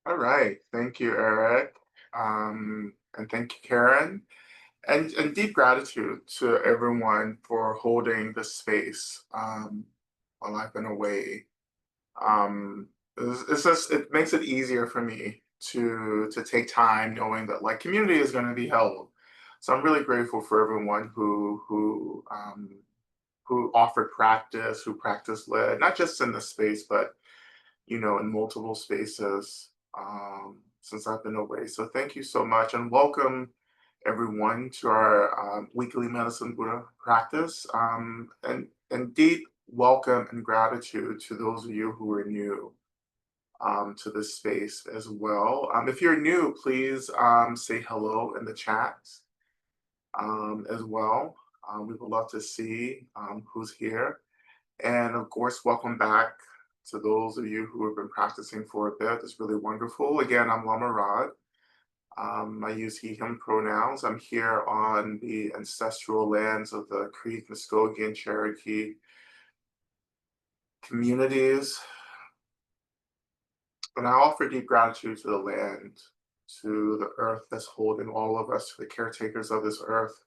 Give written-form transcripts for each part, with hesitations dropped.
All right. Thank you, Eric. And thank you, Karen. And deep gratitude to everyone for holding the space while I've been away. Um, it's just it makes it easier for me to take time knowing that like community is going to be held. So I'm really grateful for everyone who offered practice, who practice led, not just in this space, but in multiple spaces since I've been away. So thank you so much and welcome everyone to our weekly medicine Buddha practice. And deep welcome and gratitude to those of you who are new to this space as well. If you're new, please say hello in the chat as well. We would love to see who's here. And of course, welcome back to those of you who have been practicing for a bit. It's really wonderful. Again, I'm Lama Rod. I use he, him pronouns. I'm here on the ancestral lands of the Creek, Muskogee, and Cherokee communities. And I offer deep gratitude to the land, to the earth that's holding all of us, to the caretakers of this earth,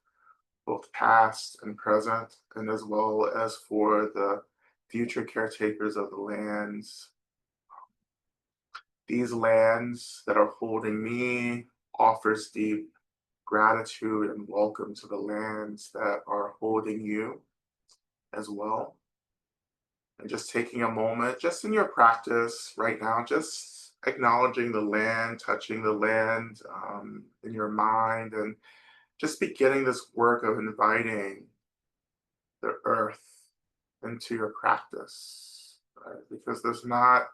both past and present, and as well as for the future caretakers of the lands. These lands that are holding me offers deep gratitude and welcome to the lands that are holding you as well. And just taking a moment, just in your practice right now, just acknowledging the land, touching the land in your mind, and just beginning this work of inviting the earth into your practice, right? Because there's not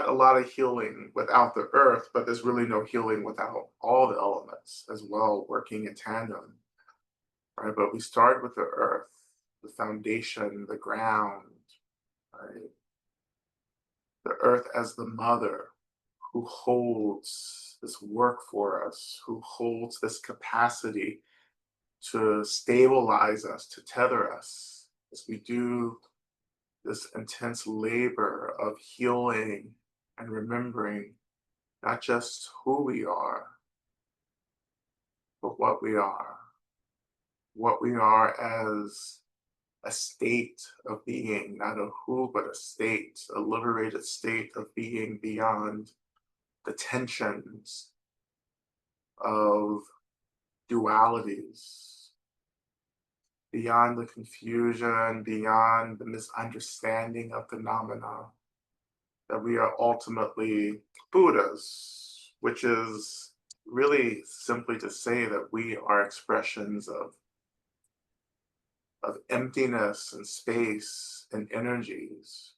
a lot of healing without the earth, but there's really no healing without all the elements as well working in tandem, right? But we start with the earth, the foundation, the ground, right? The earth as the mother who holds this work for us, who holds this capacity to stabilize us, to tether us as we do this intense labor of healing and remembering not just who we are, but what we are as a state of being, not a who, but a state, a liberated state of being beyond the tensions of dualities, beyond the confusion, beyond the misunderstanding of phenomena, that we are ultimately Buddhas, which is really simply to say that we are expressions of emptiness and space and energies.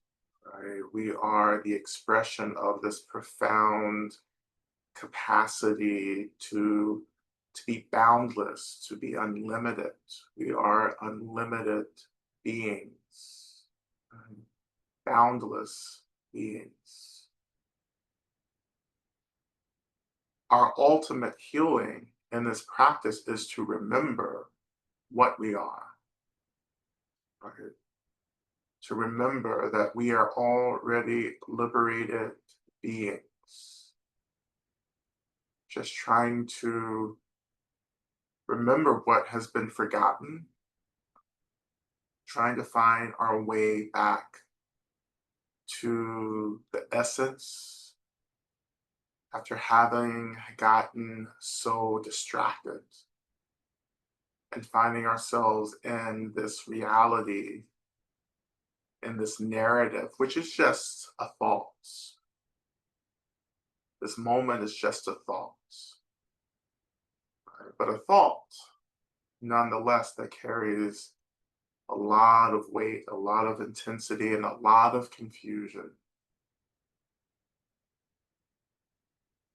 Right? We are the expression of this profound capacity to be boundless, to be unlimited. We are unlimited beings, right? Boundless beings. Our ultimate healing in this practice is to remember what we are, right? To remember that we are already liberated beings, just trying to remember what has been forgotten, trying to find our way back to the essence after having gotten so distracted and finding ourselves in this reality, in this narrative, which is just a thought. This moment is just a thought, right? But a thought, nonetheless, that carries a lot of weight, a lot of intensity, and a lot of confusion.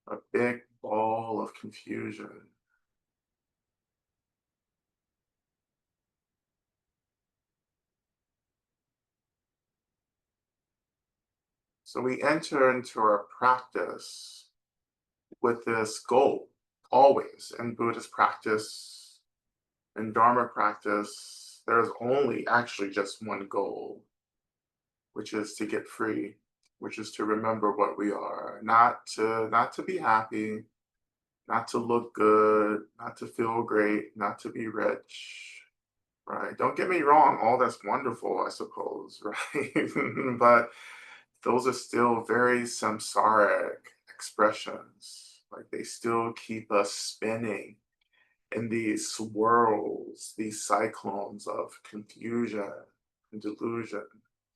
A big ball of confusion. So we enter into our practice with this goal, always in Buddhist practice, in Dharma practice, there's only actually just one goal, which is to get free. which is to remember what we are, not to be happy, not to look good, not to feel great, not to be rich, right? Don't get me wrong, all that's wonderful, I suppose, right? But those are still very samsaric expressions. Like they still keep us spinning in these swirls, these cyclones of confusion and delusion,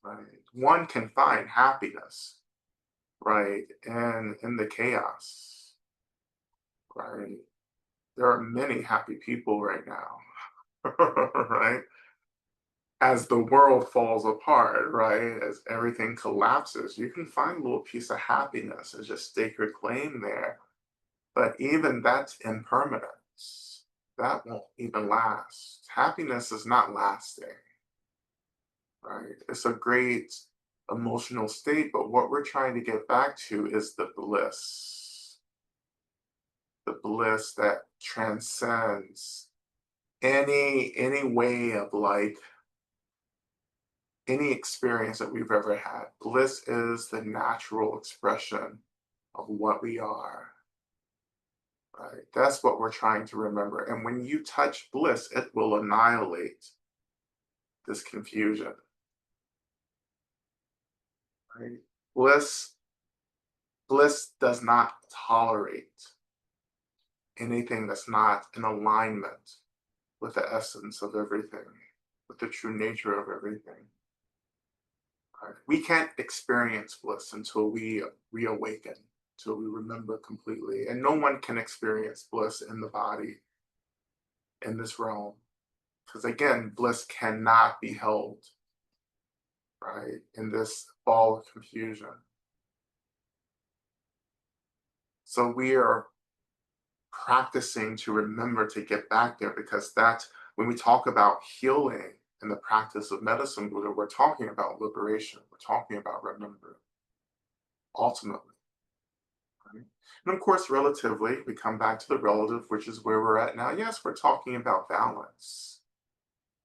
right? One can find happiness, right? And in the chaos, right? There are many happy people right now, right? As the world falls apart, right? As everything collapses, you can find a little piece of happiness and just stake your claim there. But even that's impermanence. That won't even last. Happiness is not lasting, right? It's a great emotional state, but what we're trying to get back to is the bliss that transcends any way of like any experience that we've ever had. Bliss is the natural expression of what we are, right? That's what we're trying to remember. And when you touch bliss, it will annihilate this confusion, right? Bliss, bliss does not tolerate anything that's not in alignment with the essence of everything, with the true nature of everything. Right? We can't experience bliss until we reawaken, until we remember completely. And no one can experience bliss in the body in this realm. Because again, bliss cannot be held, right, in this ball of confusion. So we are practicing to remember to get back there because that's when we talk about healing in the practice of medicine, we're talking about liberation. We're talking about remembering ultimately. Right? And of course, relatively, we come back to the relative, which is where we're at now. Yes, we're talking about balance.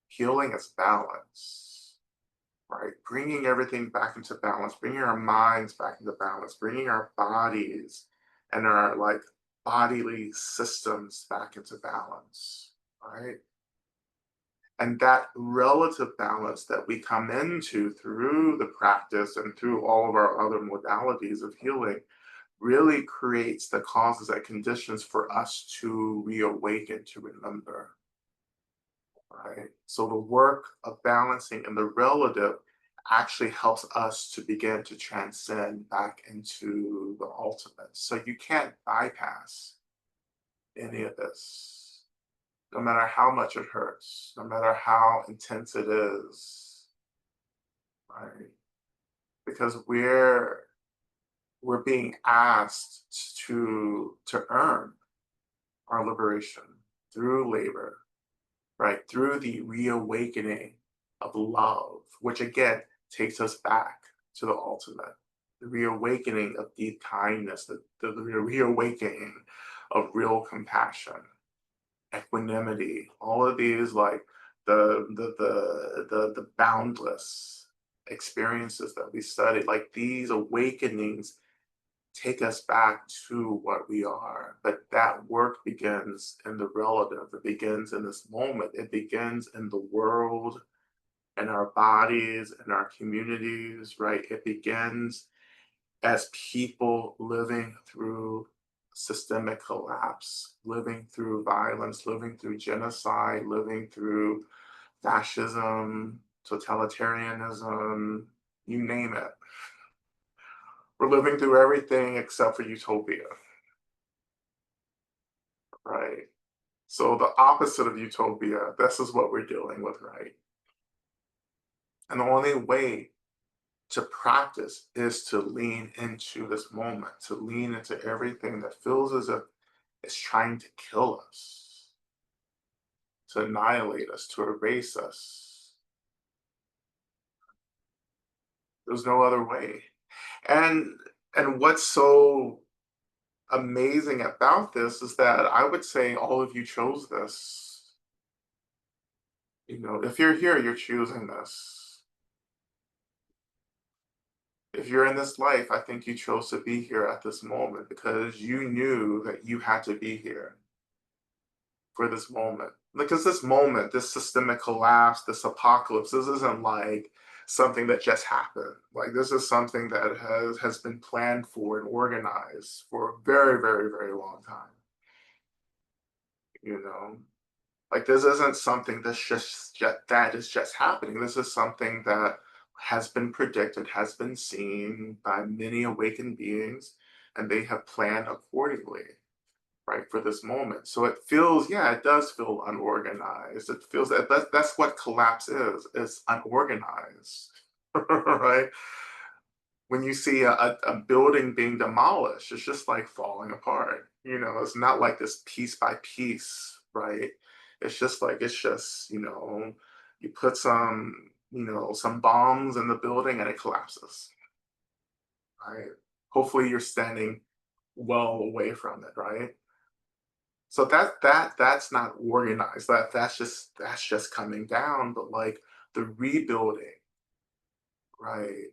Healing is balance, right? Bringing everything back into balance, bringing our minds back into balance, bringing our bodies and our like bodily systems back into balance, right? And that relative balance that we come into through the practice and through all of our other modalities of healing really creates the causes and conditions for us to reawaken, to remember, right? So the work of balancing in the relative actually helps us to begin to transcend back into the ultimate. So you can't bypass any of this, no matter how much it hurts, no matter how intense it is, right? Because we're being asked to earn our liberation through labor, right? Through the reawakening of love, which again takes us back to the ultimate, the reawakening of deep kindness, the reawakening of real compassion, equanimity, all of these like the boundless experiences that we studied, like these awakenings take us back to what we are. But that work begins in the relative. It begins in this moment. It begins in the world, in our bodies, in our communities, right? It begins as people living through systemic collapse, living through violence, living through genocide, living through fascism, totalitarianism, you name it. We're living through everything except for utopia, right? So the opposite of utopia, this is what we're dealing with, right? And the only way to practice is to lean into this moment, to lean into everything that feels as if it's trying to kill us, to annihilate us, to erase us. There's no other way. And and what's so amazing about this is that I would say all of you chose this. You know, if you're here, you're choosing this. If you're in this life, I think you chose to be here at this moment because you knew that you had to be here for this moment. Because this moment, this systemic collapse, this apocalypse, this isn't like something that just happened. Like this is something that has been planned for and organized for a very, very, very long time. You know, like this isn't something that is just happening. This is something that has been predicted, has been seen by many awakened beings, and they have planned accordingly, right, for this moment. So it feels, yeah, it does feel unorganized. It feels that's what collapse is. It's unorganized, right? When you see a building being demolished, it's just like falling apart. It's not like this piece by piece, right? It's just, you put some bombs in the building and it collapses, right? Hopefully you're standing well away from it, right? So that's not organized. That's just coming down, but like the rebuilding, right?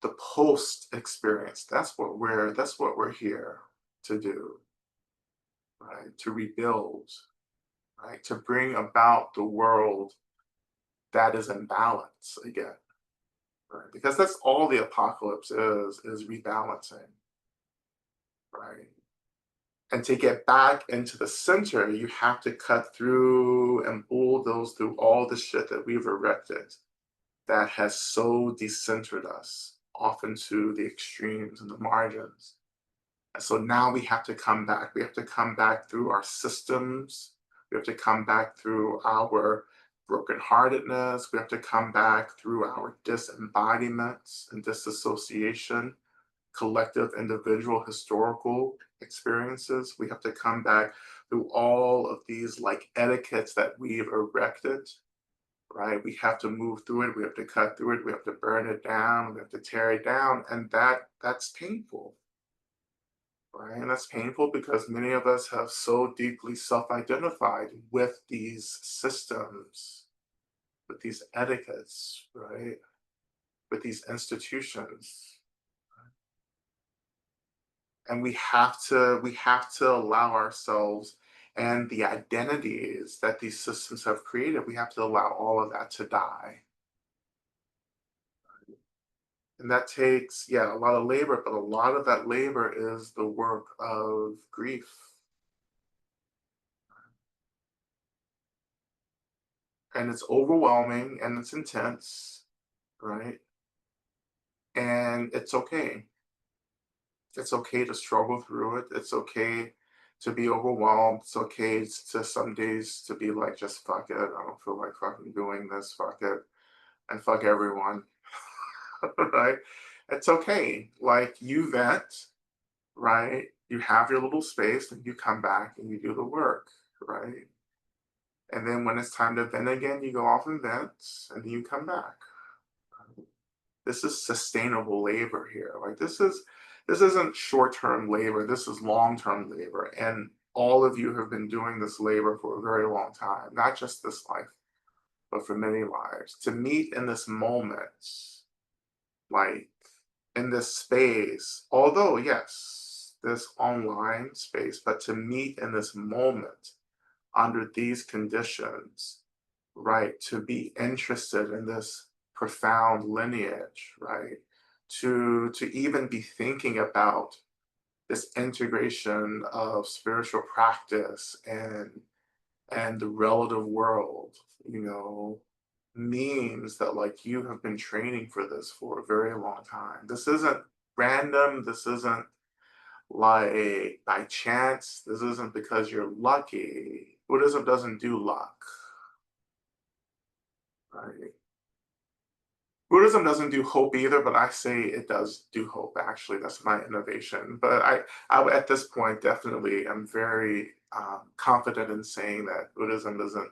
The post experience, that's what we're here to do, right? To rebuild, right? To bring about the world that is in balance again, right? Because that's all the apocalypse is rebalancing, right? And to get back into the center, you have to cut through and bulldoze through all the shit that we've erected that has so decentered us off into the extremes and the margins. And so now we have to come back. We have to come back through our systems. We have to come back through our brokenheartedness. We have to come back through our disembodiments and disassociation, collective, individual, historical experiences. We have to come back through all of these like etiquettes that we've erected, right? We have to move through it. We have to cut through it. We have to burn it down. We have to tear it down. And that's painful, right? And that's painful because many of us have so deeply self-identified with these systems, with these etiquettes, right? With these institutions. And we have to allow ourselves and the identities that these systems have created, we have to allow all of that to die. And that takes, yeah, a lot of labor, but a lot of that labor is the work of grief. And it's overwhelming and it's intense, right? And it's okay. It's okay to struggle through it. It's okay to be overwhelmed. It's okay to some days to be like, just fuck it. I don't feel like fucking doing this. Fuck it. And fuck everyone. Right? It's okay. Like you vent, right? You have your little space and you come back and you do the work, right? And then when it's time to vent again, you go off and vent and then you come back. This is sustainable labor here. Like this isn't short-term labor. This is long-term labor. And all of you have been doing this labor for a very long time, not just this life, but for many lives. To meet in this moment, like in this space, although yes, this online space, but to meet in this moment under these conditions, right? To be interested in this profound lineage, right? To even be thinking about this integration of spiritual practice and the relative world, you know, means that like you have been training for this for a very long time. This isn't random. This isn't like by chance. This isn't because you're lucky. Buddhism doesn't do luck, right? Buddhism doesn't do hope either, but I say it does do hope. Actually, that's my innovation. But at this point, definitely, I'm very confident in saying that Buddhism isn't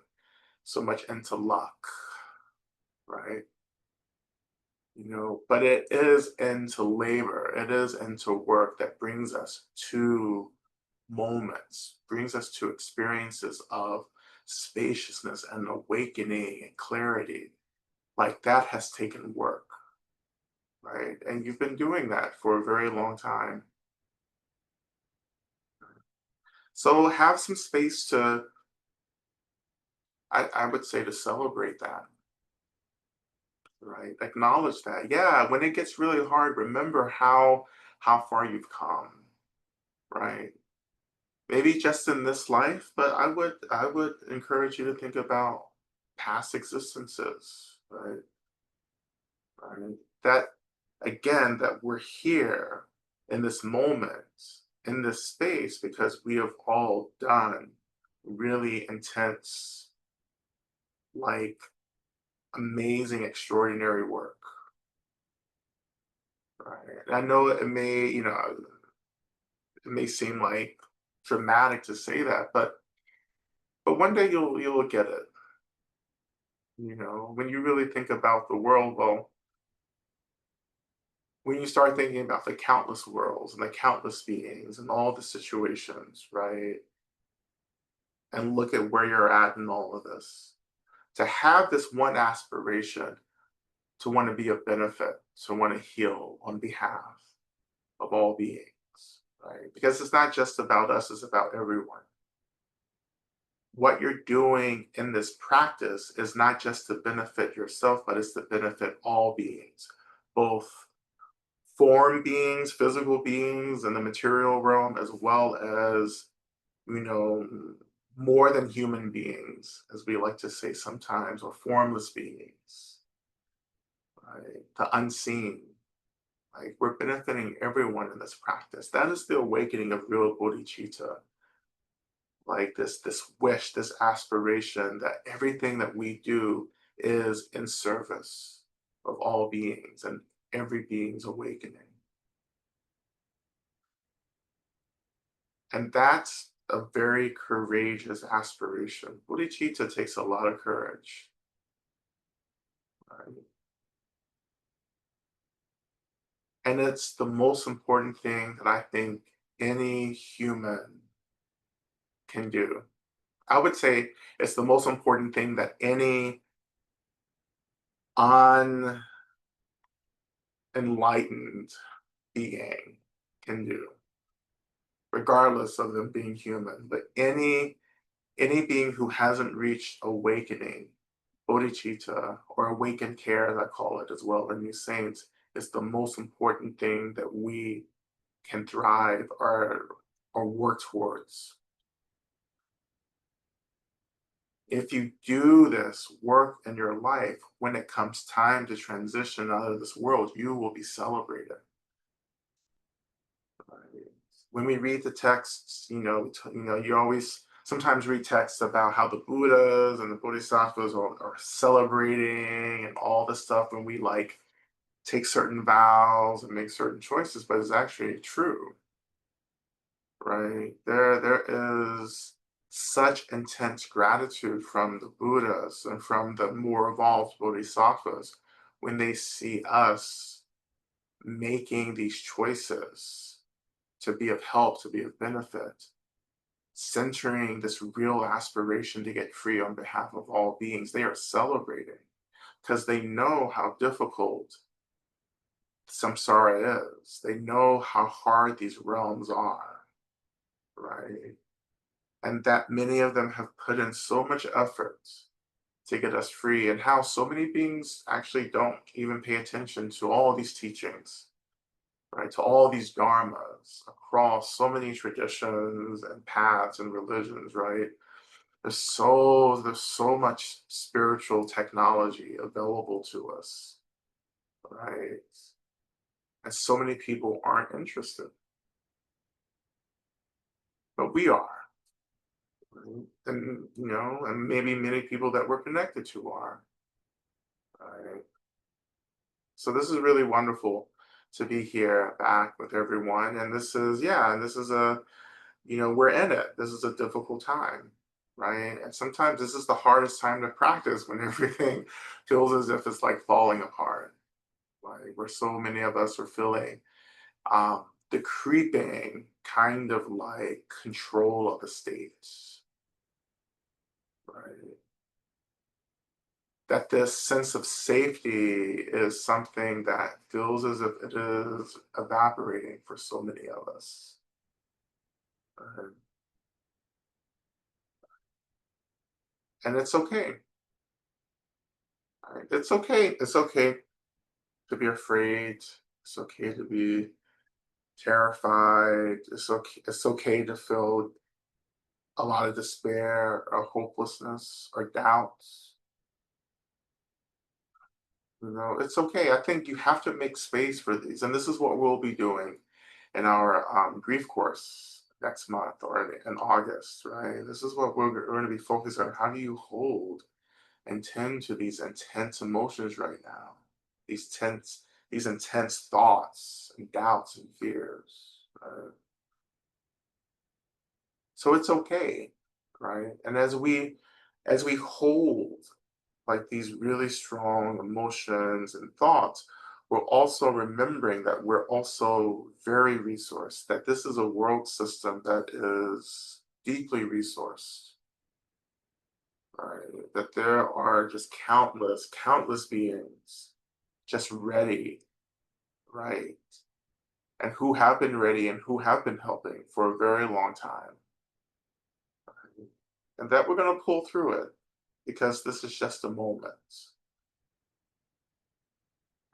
so much into luck, right? But it is into labor. It is into work that brings us to moments, brings us to experiences of spaciousness and awakening and clarity. Like that has taken work. right? And you've been doing that for a very long time. So have some space to, I would say, to celebrate that, right? Acknowledge that. Yeah, when it gets really hard, remember how far you've come, right? Maybe just in this life, but I would encourage you to think about past existences, right? Right? That again, that we're here in this moment, in this space, because we have all done really intense, like amazing, extraordinary work. Right. And I know it may, it may seem like dramatic to say that, but one day you'll get it. When you really think about the world, well, when you start thinking about the countless worlds and the countless beings and all the situations, right? And look at where you're at in all of this. To have this one aspiration to want to be of benefit, to want to heal on behalf of all beings, right? Because it's not just about us, it's about everyone. What you're doing in this practice is not just to benefit yourself, but it's to benefit all beings, both form beings, physical beings in the material realm, as well as, you know, more than human beings, as we like to say sometimes, or formless beings, right? The unseen. Like we're benefiting everyone in this practice. That is the awakening of real bodhicitta. Like this wish, this aspiration that everything that we do is in service of all beings and every being's awakening. And that's a very courageous aspiration. Bodhicitta takes a lot of courage. Right? And it's the most important thing that I think any human can do. I would say it's the most important thing that any unenlightened being can do, regardless of them being human. But any being who hasn't reached awakening, bodhicitta, or awakened care, as I call it as well in these saints, is the most important thing that we can thrive or work towards. If you do this work in your life, when it comes time to transition out of this world, you will be celebrated. Right? When we read the texts, you always sometimes read texts about how the Buddhas and the Bodhisattvas are celebrating and all this stuff when we like take certain vows and make certain choices, but it's actually true, right? There is such intense gratitude from the Buddhas and from the more evolved Bodhisattvas when they see us making these choices to be of help, to be of benefit, centering this real aspiration to get free on behalf of all beings. They are celebrating because they know how difficult samsara is. They know how hard these realms are, right? And that many of them have put in so much effort to get us free, and how so many beings actually don't even pay attention to all these teachings, right? To all these dharmas across so many traditions and paths and religions, right? There's so much spiritual technology available to us, right? And so many people aren't interested, but we are. Right? And maybe many people that we're connected to are. Right? So this is really wonderful to be here back with everyone. And this is, yeah, and this is we're in it. This is a difficult time, right? And sometimes this is the hardest time to practice when everything feels as if it's like falling apart, like where so many of us are feeling the creeping kind of like control of the state, right? that this sense of safety is something that feels as if it is evaporating for so many of us. Uh, and it's okay. Right? It's okay. It's okay to be afraid. It's okay to be terrified. It's okay to feel a lot of despair or hopelessness or doubts. It's okay. I think you have to make space for these. And this is what we'll be doing in our grief course next month or in August, right? This is what we're going to be focused on. How do you hold and tend to these intense emotions right now? These intense thoughts and doubts and fears. So it's okay, right? And as we hold like these really strong emotions and thoughts, we're also remembering that we're also very resourced, that this is a world system that is deeply resourced, right? That there are just countless beings just ready, right? And who have been ready and who have been helping for a very long time. And that we're going to pull through it because this is just a moment.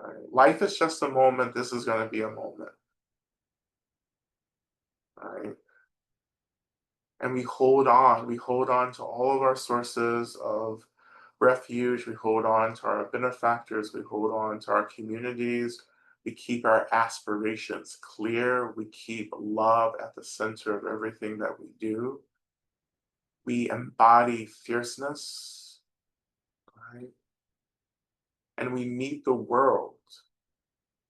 Right? Life is just a moment. This is going to be a moment, right? And we hold on to all of our sources of refuge. We hold on to our benefactors. We hold on to our communities. We keep our aspirations clear. We keep love at the center of everything that we do. We embody fierceness, right? And we meet the world.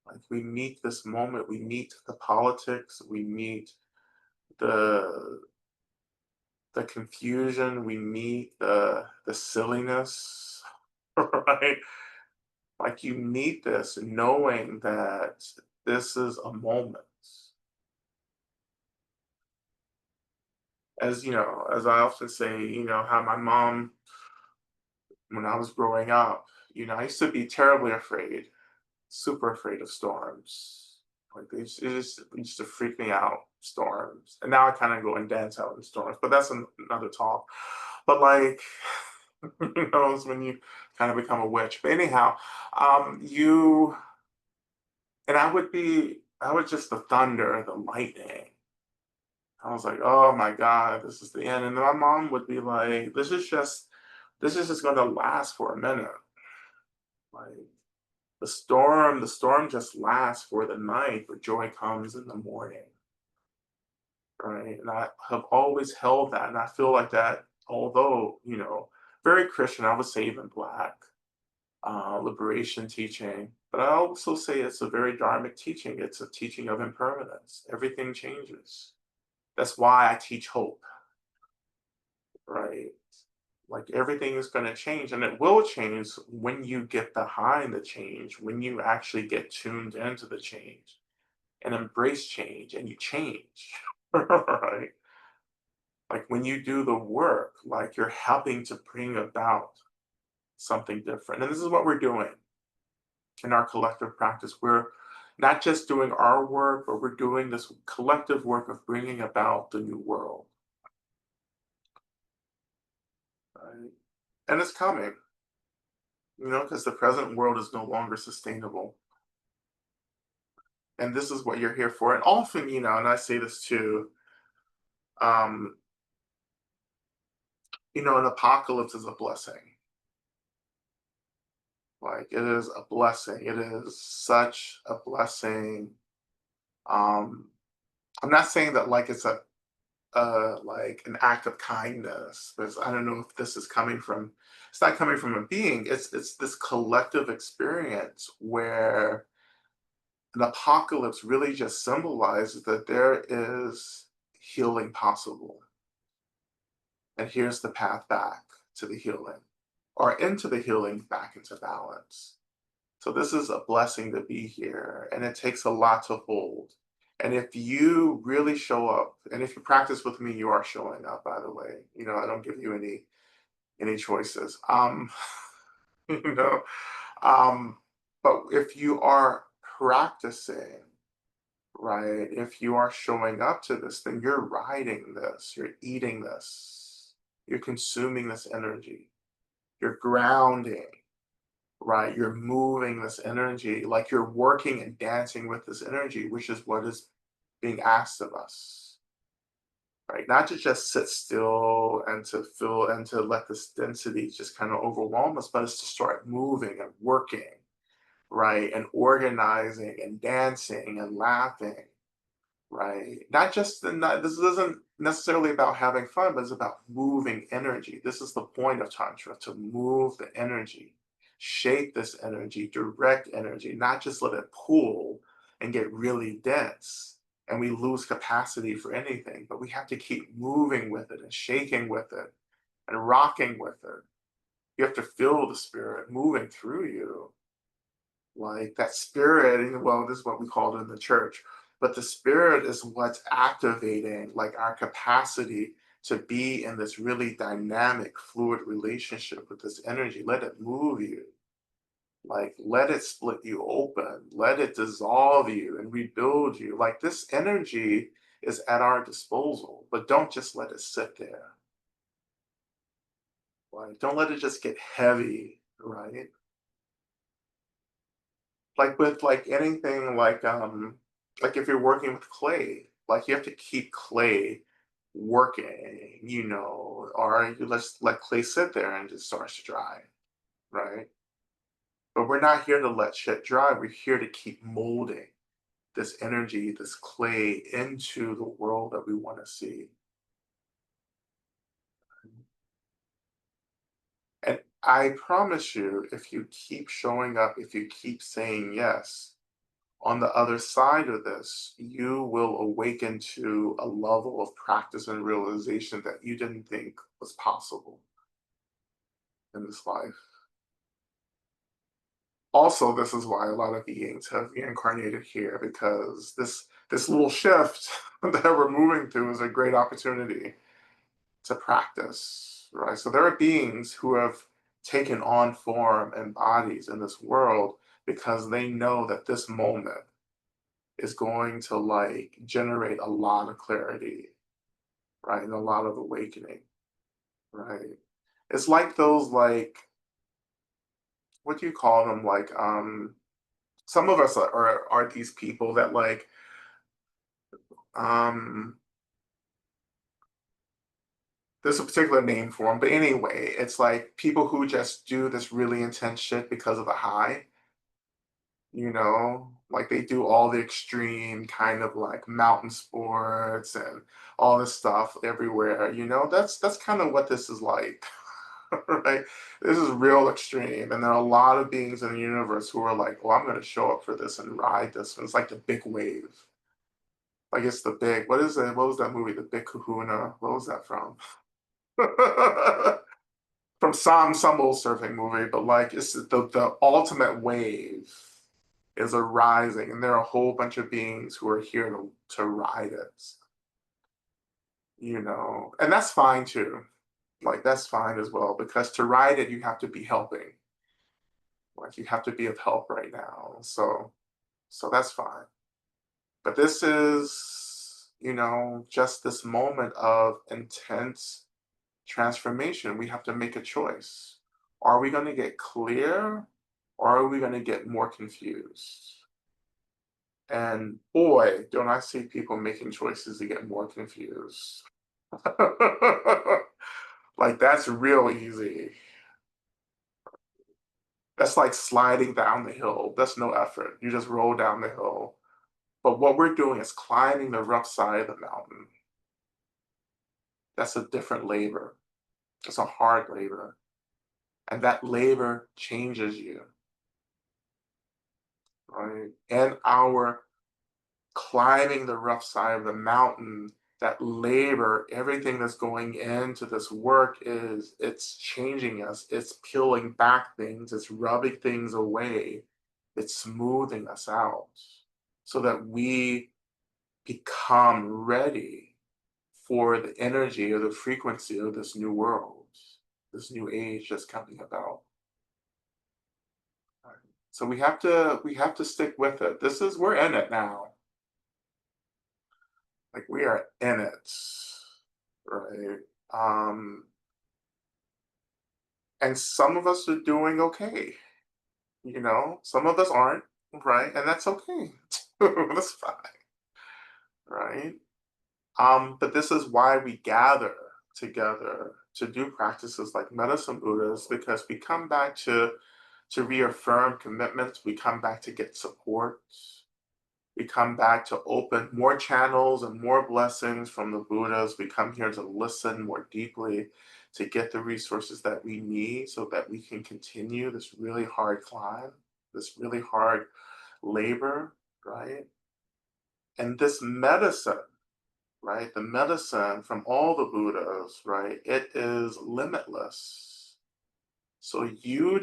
Like we meet this moment, we meet the politics, we meet the confusion, we meet the silliness, right? Like you meet this knowing that this is a moment. As you know, as I often say, how my mom, when I was growing up, I used to be terribly afraid, super afraid of storms. Like it used to freak me out, storms. And now I kind of go and dance out in storms, but that's another talk. But like, who knows when you kind of become a witch. But anyhow, you and I would just the thunder, the lightning. I was like, oh my God, this is the end. And then my mom would be like, this is just gonna last for a minute. Like the storm just lasts for the night, but joy comes in the morning. Right. And I have always held that. And I feel like that, although, very Christian, I would say even black, liberation teaching. But I also say it's a very dharmic teaching. It's a teaching of impermanence. Everything changes. That's why I teach hope, right? Like everything is going to change and it will change when you get behind the change, when you actually get tuned into the change and embrace change and you change, right? Like when you do the work, like you're helping to bring about something different. And this is what we're doing in our collective practice. We're not just doing our work, but we're doing this collective work of bringing about the new world. Right? And it's coming, because the present world is no longer sustainable. And this is what you're here for. And often, and I say this too, um, an apocalypse is a blessing. Like it is a blessing. It is such a blessing. Um, I'm not saying that like it's a like an act of kindness, because I don't know if this is coming from. It's not coming from a being. It's this collective experience where an apocalypse really just symbolizes that there is healing possible. And here's the path back to the healing, or into the healing, back into balance. So this is a blessing to be here, and it takes a lot to hold. And if you really show up, and if you practice with me, you are showing up, by the way. I don't give you any choices. you know. Um, but if you are practicing, right, if you are showing up to this, then you're riding this, you're eating this, you're consuming this energy, you're grounding, right? You're moving this energy, like you're working and dancing with this energy, which is what is being asked of us, right? Not to just sit still and to feel and to let this density just kind of overwhelm us, but it's to start moving and working, right? And organizing and dancing and laughing, right? Not just the not this isn't necessarily about having fun, but it's about moving energy. This is the point of Tantra, to move the energy, shape this energy, direct energy, not just let it pool and get really dense and we lose capacity for anything, but we have to keep moving with it and shaking with it and rocking with it. You have to feel the spirit moving through you, like that spirit. And well, this is what we call it in the church, but the spirit is what's activating like our capacity to be in this really dynamic fluid relationship with this energy. Let it move you, like let it split you open, let it dissolve you and rebuild you. Like this energy is at our disposal, but don't just let it sit there. Like don't let it just get heavy, right? Like with like anything like if you're working with clay, like you have to keep clay working, or you just let clay sit there and it starts to dry, right? But we're not here to let shit dry. We're here to keep molding this energy, this clay into the world that we want to see. And I promise you, if you keep showing up, if you keep saying yes, on the other side of this, you will awaken to a level of practice and realization that you didn't think was possible in this life. Also, this is why a lot of beings have reincarnated here, because this little shift that we're moving through is a great opportunity to practice, right? So there are beings who have taken on form and bodies in this world because they know that this moment is going to like generate a lot of clarity, right? And a lot of awakening, right? It's like those like what do you call them? Like some of us are these people that like um there's a particular name for them, but anyway, it's like people who just do this really intense shit because of the high, like they do all the extreme kind of like mountain sports and all this stuff everywhere, that's kind of what this is like. Right? This is real extreme, and there are a lot of beings in the universe who are like, well, I'm going to show up for this and ride this, and it's like the big wave. Like it's the big, what was that movie, The Big Kahuna? What was that from? From some old surfing movie, but like it's the ultimate wave is arising, and there are a whole bunch of beings who are here to ride it, and that's fine too. Like that's fine as well, because to ride it, you have to be helping. Like you have to be of help right now. So that's fine. But this is, just this moment of intense transformation. We have to make a choice. Are we going to get clear, or are we going to get more confused? And boy, don't I see people making choices to get more confused. Like that's real easy. That's like sliding down the hill. That's no effort. You just roll down the hill. But what we're doing is climbing the rough side of the mountain. That's a different labor. It's a hard labor. And that labor changes you, right? And our climbing the rough side of the mountain, that labor, everything that's going into this work it's changing us. It's peeling back things. It's rubbing things away. It's smoothing us out so that we become ready for the energy or the frequency of this new world, this new age that's coming about. So we have to stick with it. We're in it now. Like we are in it, right? Um, and some of us are doing okay, some of us aren't, right? And that's okay. That's fine, right? But this is why we gather together to do practices like medicine Buddhas, because we come back to reaffirm commitments, we come back to get support, we come back to open more channels and more blessings from the Buddhas. We come here to listen more deeply, to get the resources that we need so that we can continue this really hard climb, this really hard labor, right? And this medicine, right? The medicine from all the Buddhas, right? It is limitless. So you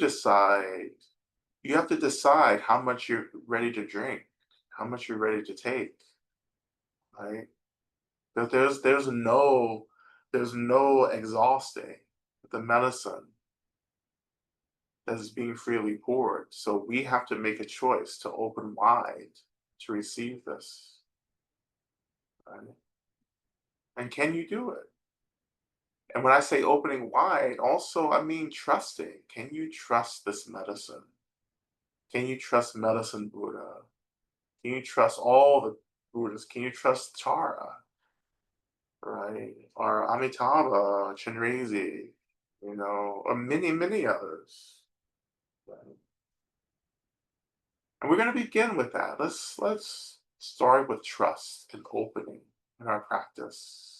have to decide how much you're ready to drink, how much you're ready to take, right? But there's no exhausting the medicine that is being freely poured. So we have to make a choice to open wide to receive this, right? And can you do it? And when I say opening wide, also I mean trusting. Can you trust this medicine? Can you trust medicine Buddha? Can you trust all the Buddhas? Can you trust Tara, right? Or Amitabha, Chenrezig, or many, many others. Right? And we're going to begin with that. Let's start with trust and opening in our practice.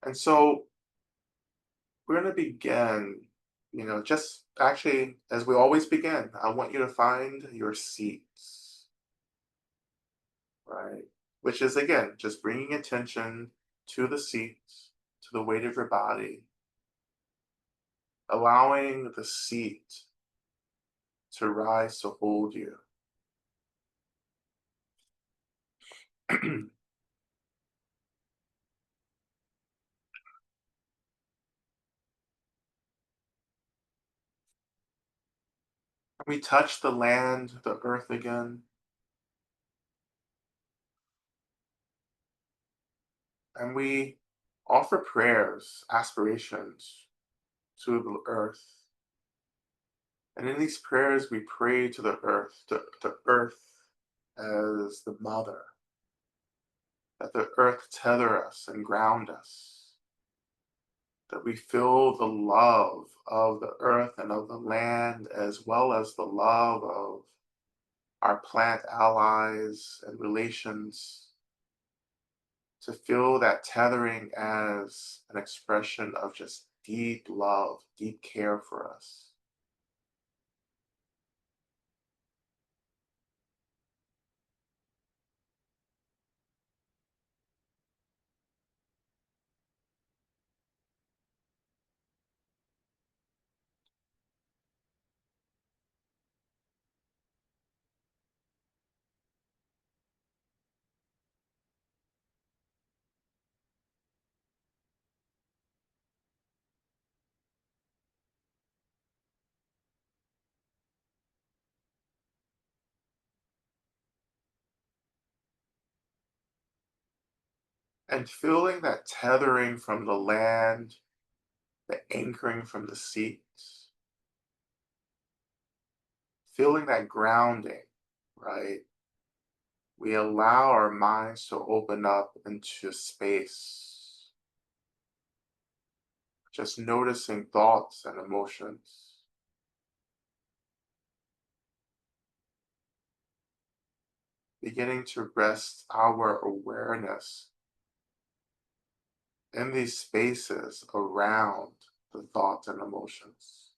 And so we're going to begin, just actually, as we always begin, I want you to find your seats, right? Which is, again, just bringing attention to the seats, to the weight of your body, allowing the seat to rise to hold you. We touch the land, the earth again, and we offer prayers, aspirations to the earth. And in these prayers, we pray to the earth as the mother, that the earth tether us and ground us, that we feel the love of the earth and of the land, as well as the love of our plant allies and relations, to feel that tethering as an expression of just deep love, deep care for us. And feeling that tethering from the land, the anchoring from the seats, feeling that grounding, right? We allow our minds to open up into space, just noticing thoughts and emotions, beginning to rest our awareness in these spaces around the thoughts and emotions,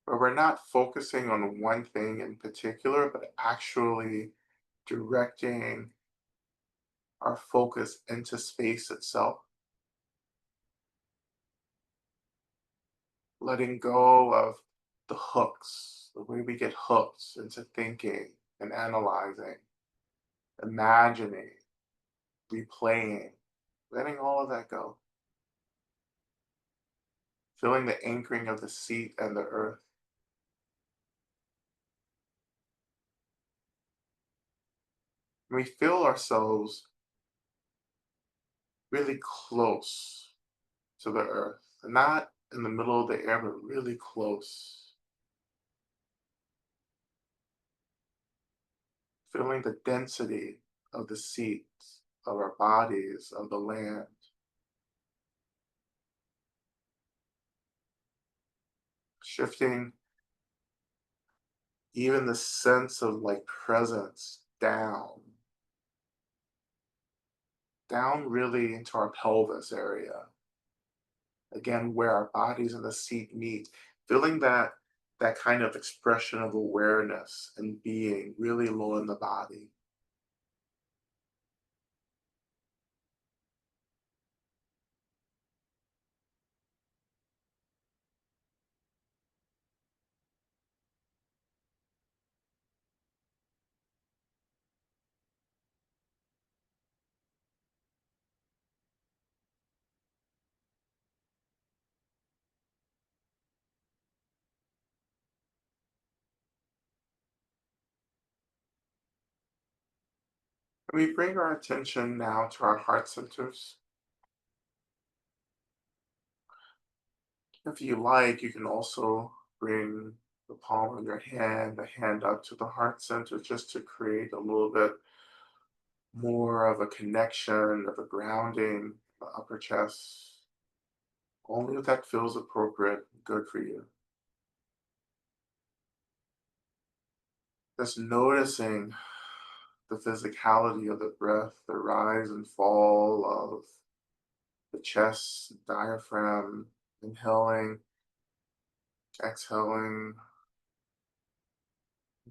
where we're not focusing on one thing in particular, but actually directing our focus into space itself, letting go of the hooks, the way we get hooked into thinking and analyzing, imagining, replaying, letting all of that go, feeling the anchoring of the seat and the earth. We feel ourselves really close to the earth, not in the middle of the air, but really close, feeling the density of the seats of our bodies, of the land, shifting even the sense of like presence down really into our pelvis area. Again, where our bodies and the seat meet, feeling that kind of expression of awareness and being really low in the body. And we bring our attention now to our heart centers. If you like, you can also bring the palm of your hand, the hand up to the heart center, just to create a little bit more of a connection, of a grounding, the upper chest. Only if that feels appropriate, good for you. Just noticing the physicality of the breath, the rise and fall of the chest, diaphragm, inhaling, exhaling,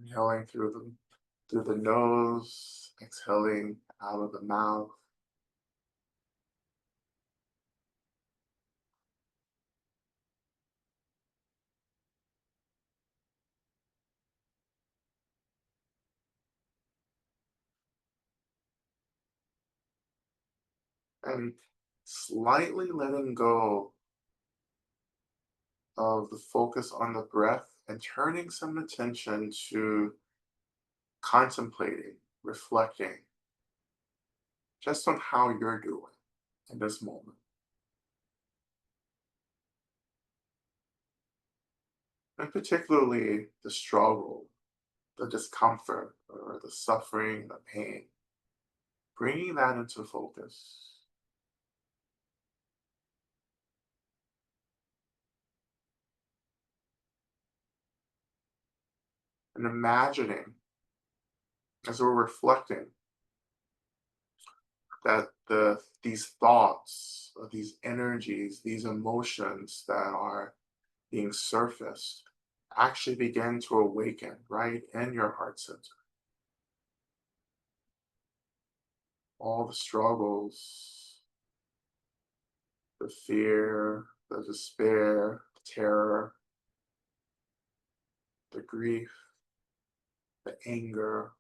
inhaling through the nose, exhaling out of the mouth, and slightly letting go of the focus on the breath and turning some attention to contemplating, reflecting just on how you're doing in this moment. And particularly the struggle, the discomfort, or the suffering, the pain, bringing that into focus and imagining as we're reflecting that these thoughts, or these energies, these emotions that are being surfaced actually begin to awaken right in your heart center. All the struggles, the fear, the despair, the terror, the grief, the anger,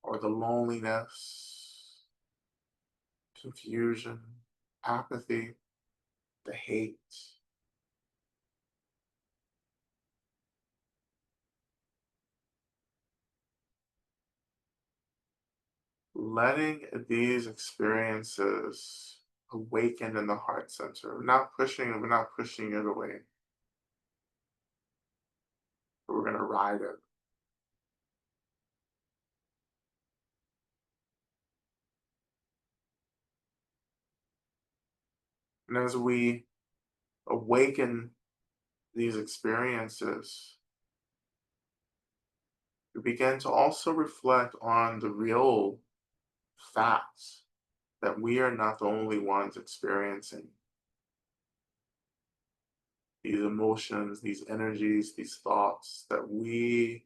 or the loneliness, confusion, apathy, the hate, letting these experiences awaken in the heart center. We're not pushing it away, but we're gonna ride it. And as we awaken these experiences, we begin to also reflect on the real facts that we are not the only ones experiencing these emotions, these energies, these thoughts, that we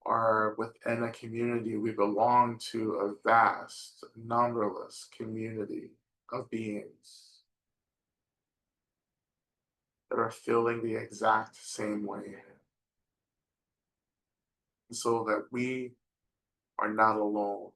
are within a community. We belong to a vast, numberless community of beings that are feeling the exact same way. so that we are not alone.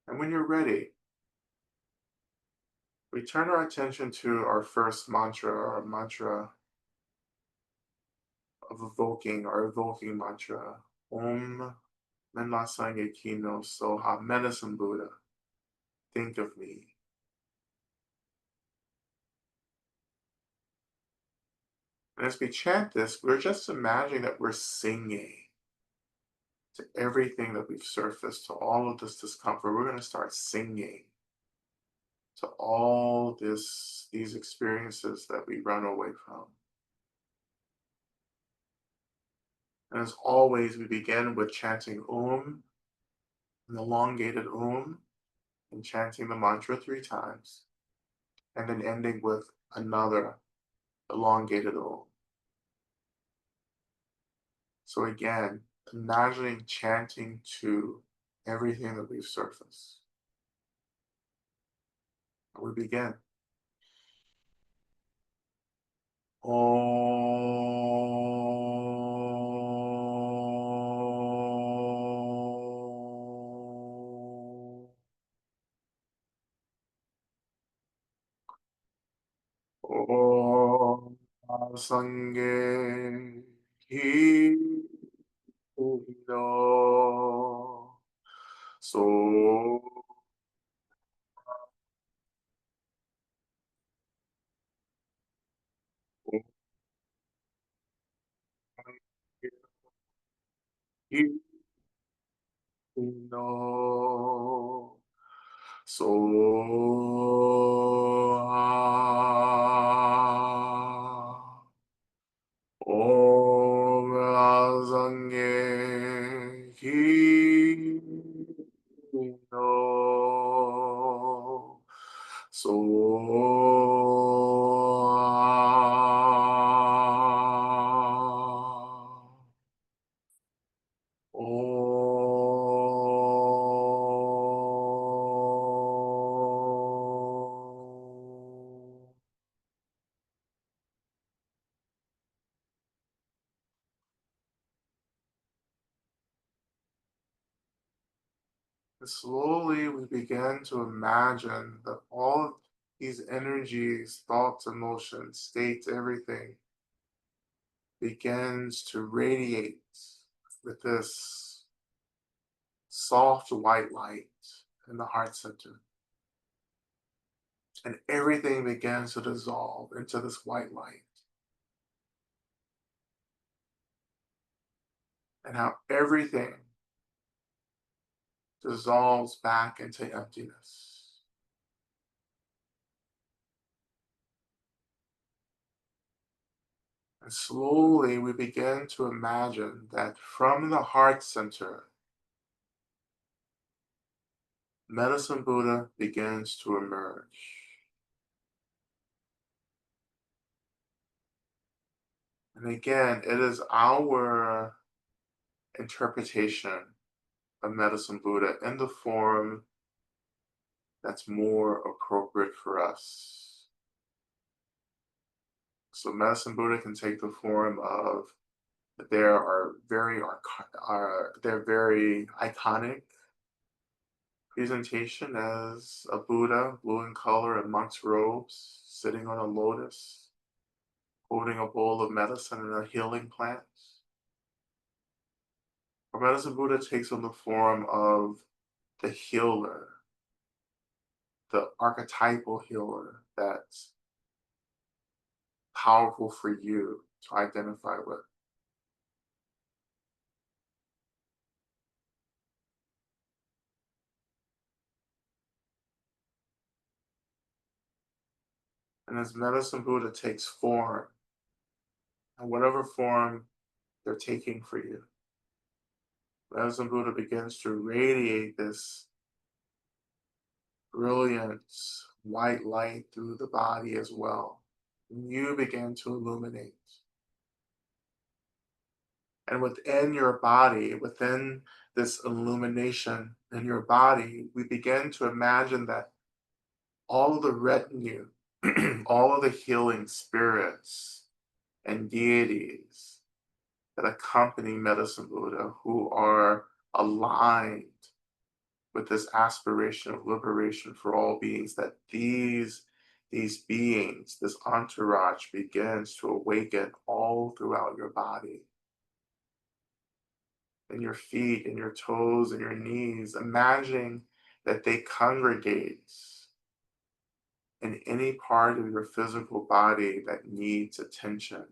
And when you're ready, we turn our attention to our first mantra, our mantra of evoking mantra. Om Menla Sangye Kino Soha, medicine Buddha, think of me. And as we chant this, we're just imagining that we're singing to everything that we've surfaced, to all of this discomfort. We're going to start singing to all these experiences that we run away from. And as always, we begin with chanting Om, an elongated Om, and chanting the mantra 3 times, and then ending with another elongated Om. So again, imagining chanting to everything that we've surfaced. We begin. Om Sangye Hino So Hino So Om Sangye Hino So And slowly we begin to imagine that all of these energies, thoughts, emotions, states, everything begins to radiate with this soft white light in the heart center. And everything begins to dissolve into this white light. And how everything dissolves back into emptiness. And slowly we begin to imagine that from the heart center, Medicine Buddha begins to emerge. And again, it is our interpretation of Medicine Buddha in the form that's more appropriate for us. So Medicine Buddha can take the form of there are they're very iconic presentation as a Buddha, blue in color in monk's robes, sitting on a lotus, holding a bowl of medicine and a healing plant. Or Medicine Buddha takes on the form of the healer, the archetypal healer that's powerful for you to identify with. And as Medicine Buddha takes form, and whatever form they're taking for you, Medicine Buddha begins to radiate this brilliant white light through the body as well. And you begin to illuminate. And within your body, within this illumination in your body, we begin to imagine that all of the retinue, all of the healing spirits and deities that accompany Medicine Buddha, who are aligned with this aspiration of liberation for all beings, that these beings, this entourage begins to awaken all throughout your body, in your feet, in your toes, in your knees, imagining that they congregate in any part of your physical body that needs attention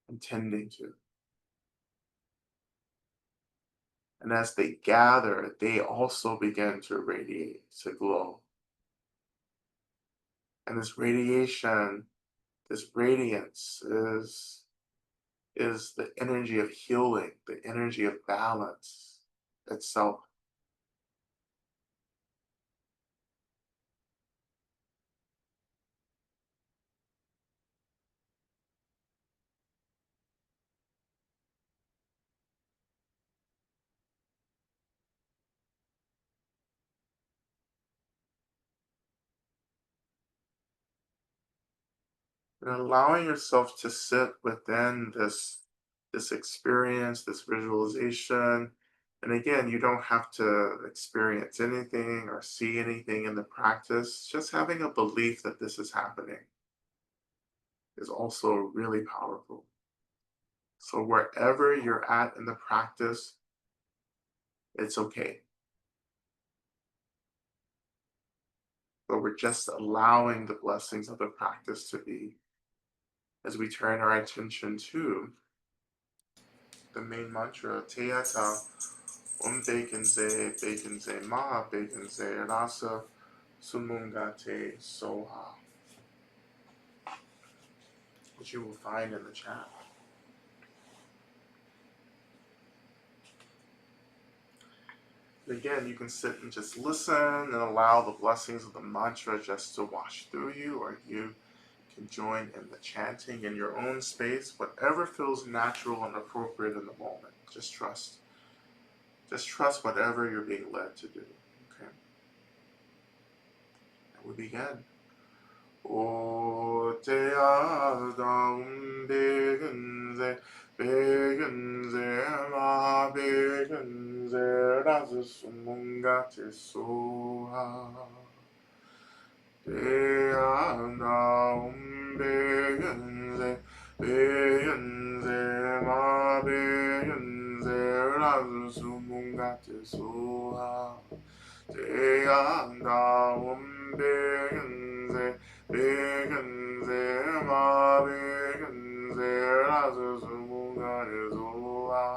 and tending to. And as they gather, they also begin to radiate, to glow. And this radiation, this radiance is the energy of healing, the energy of balance itself. And allowing yourself to sit within this experience, this visualization. And again, you don't have to experience anything or see anything in the practice. Just having a belief that this is happening is also really powerful. So wherever you're at in the practice, it's okay. But we're just allowing the blessings of the practice to be as we turn our attention to the main mantra, Teata, Bekenze, Ma Bekenze, Rasa, Sumungate, Soha, which you will find in the chat. And again, you can sit and just listen and allow the blessings of the mantra just to wash through you, or you can join in the chanting in your own space, whatever feels natural and appropriate in the moment. Just trust. Just trust whatever you're being led to do. Okay? And we begin. O te adam begenze, begenze, ma begenze, razus mungate soha. Te adam begenze, begenze, ma begenze, razus mungate soha. Te adam begenze, begenze, ma begenze, razus mungate soha.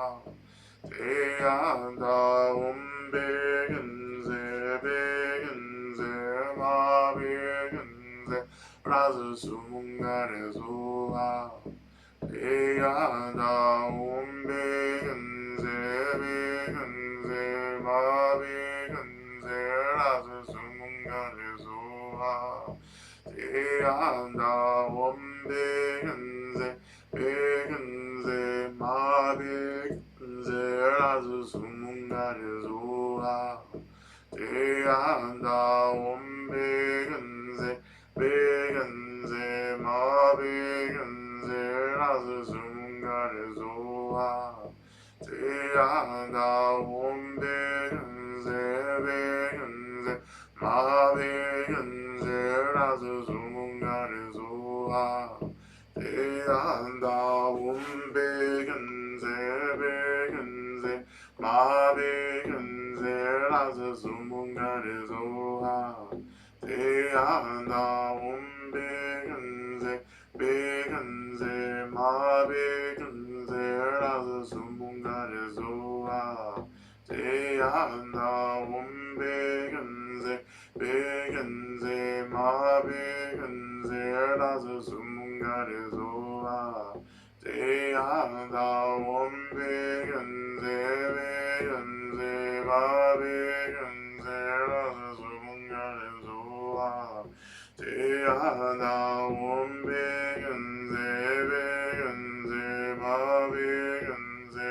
Te adam begenze, begenze, ma begenze, razus mungate soha. Te adam begenze, begenze, ma begenze, razus mungate soha. Te adam begenze, begenze, ma begenze, razus mungate soha. Te adam begenze, begenze, ma begenze, razus mungate soha. Te adam begenze, begenze, ma begenze, razus mungate soha. Te adam begenze, begenze, ma begenze, razus mungate soha. Te adam begenze, begenze, ma begenze, razus mungate soha. Te adam begenze, begenze, ma begenze, razus mungate soha. Te adam begenze, begenze, ma begenze, razus mungate soha. Te adam begenze, begenze, ma begenze,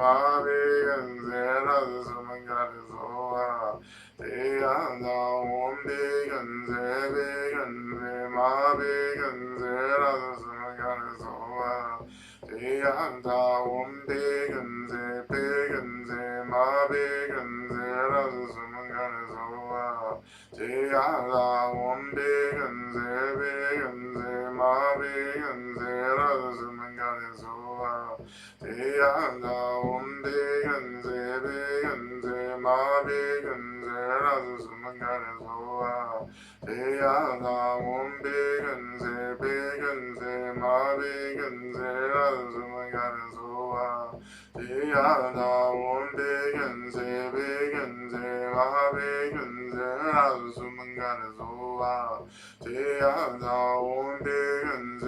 ma big and zero suman got his over. They are the one big and ma big and zero suman got his over. They are the one big and ma big and zero suman got his over. They are the one big and ma big and zero suman got his over. They are the one big and ma big and zero suman got his over. They are the one big and ma big and zero suman got his over. They are the one big and ma big and zero suman got his over. They are the one big and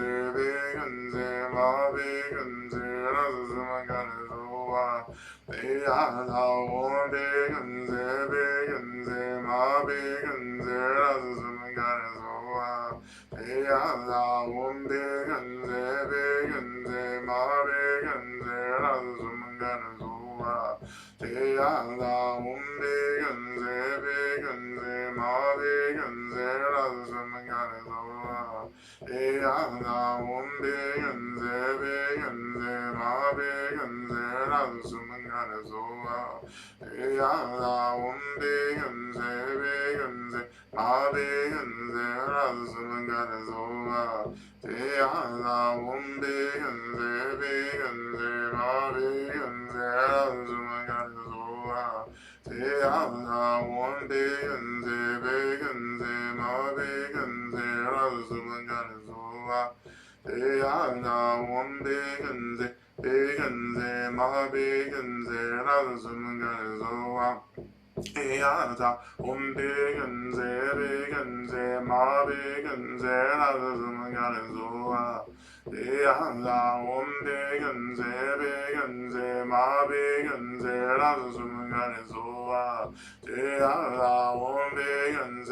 ma big and zero suman got his over. They are the one big and ma big and zero suman got his over. They are the one big and ma big and zero suman got his over. They are the one big and ma big and zero suman got his over. They are the one big and ma big and zero suman got his over. They are the one big and ma big and zero suman got his over. They are the one big and ma big and zero suman got his over. They are the one big and ma big and zero suman got his over. They are the one big and ma big and zero suman got his over. They are the one big and ma big and zero suman got his over. They are the one big and ma big and zero suman got his over. They are the one big and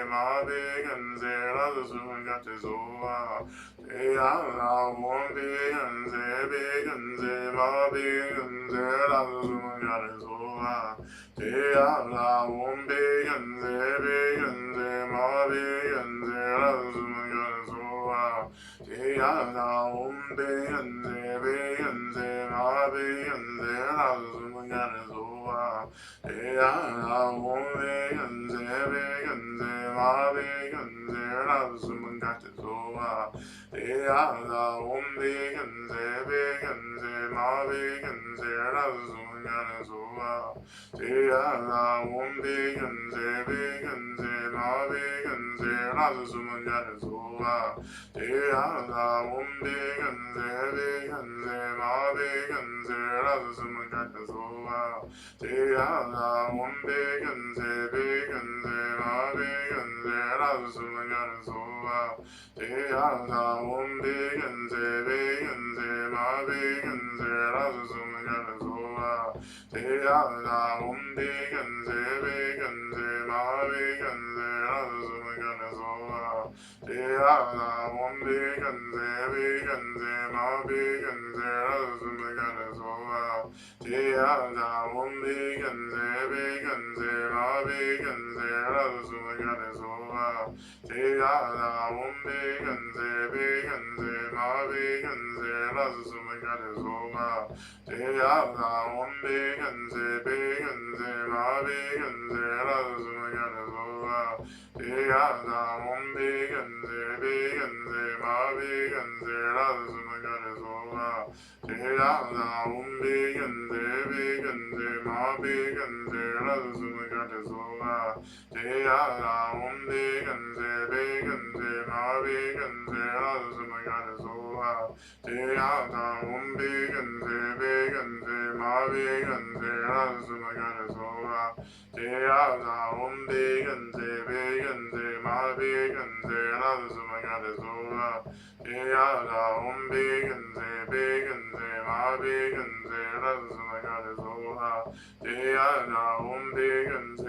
ma big and zero suman got his over. They are the one big and ma big and zero suman got his over. They are the one big and ma big and zero suman got his over. They are the one big and ma big and zero suman got his over. They are the one big and ma big and zero suman got his over. They are the one big and ma big and zero suman got his over. They are the one big and ma big and zero suman got his over. They are the one big and ma big and zero suman got his over. They are the one big and ma big and zero suman got his over. They are the one big and ma big and zero suman got his over. They are the one big and ma big and zero suman got his over. They are the one big and ma big and zero suman got his over. They are the one big and ma big and zero suman got his over. They are the one big and ma big and zero suman got his over. They are the one big and ma big and zero suman got his over. They are the one big and ma big and zero suman got his over. They are the one big and ma big and zero suman got his over. They are the one big and ma big and zero suman got his over. They are the one big and ma big and zero suman got his over. They are the one big and ma big and zero suman got his over. They are the one big and ma big and zero suman got his over. They are the one big and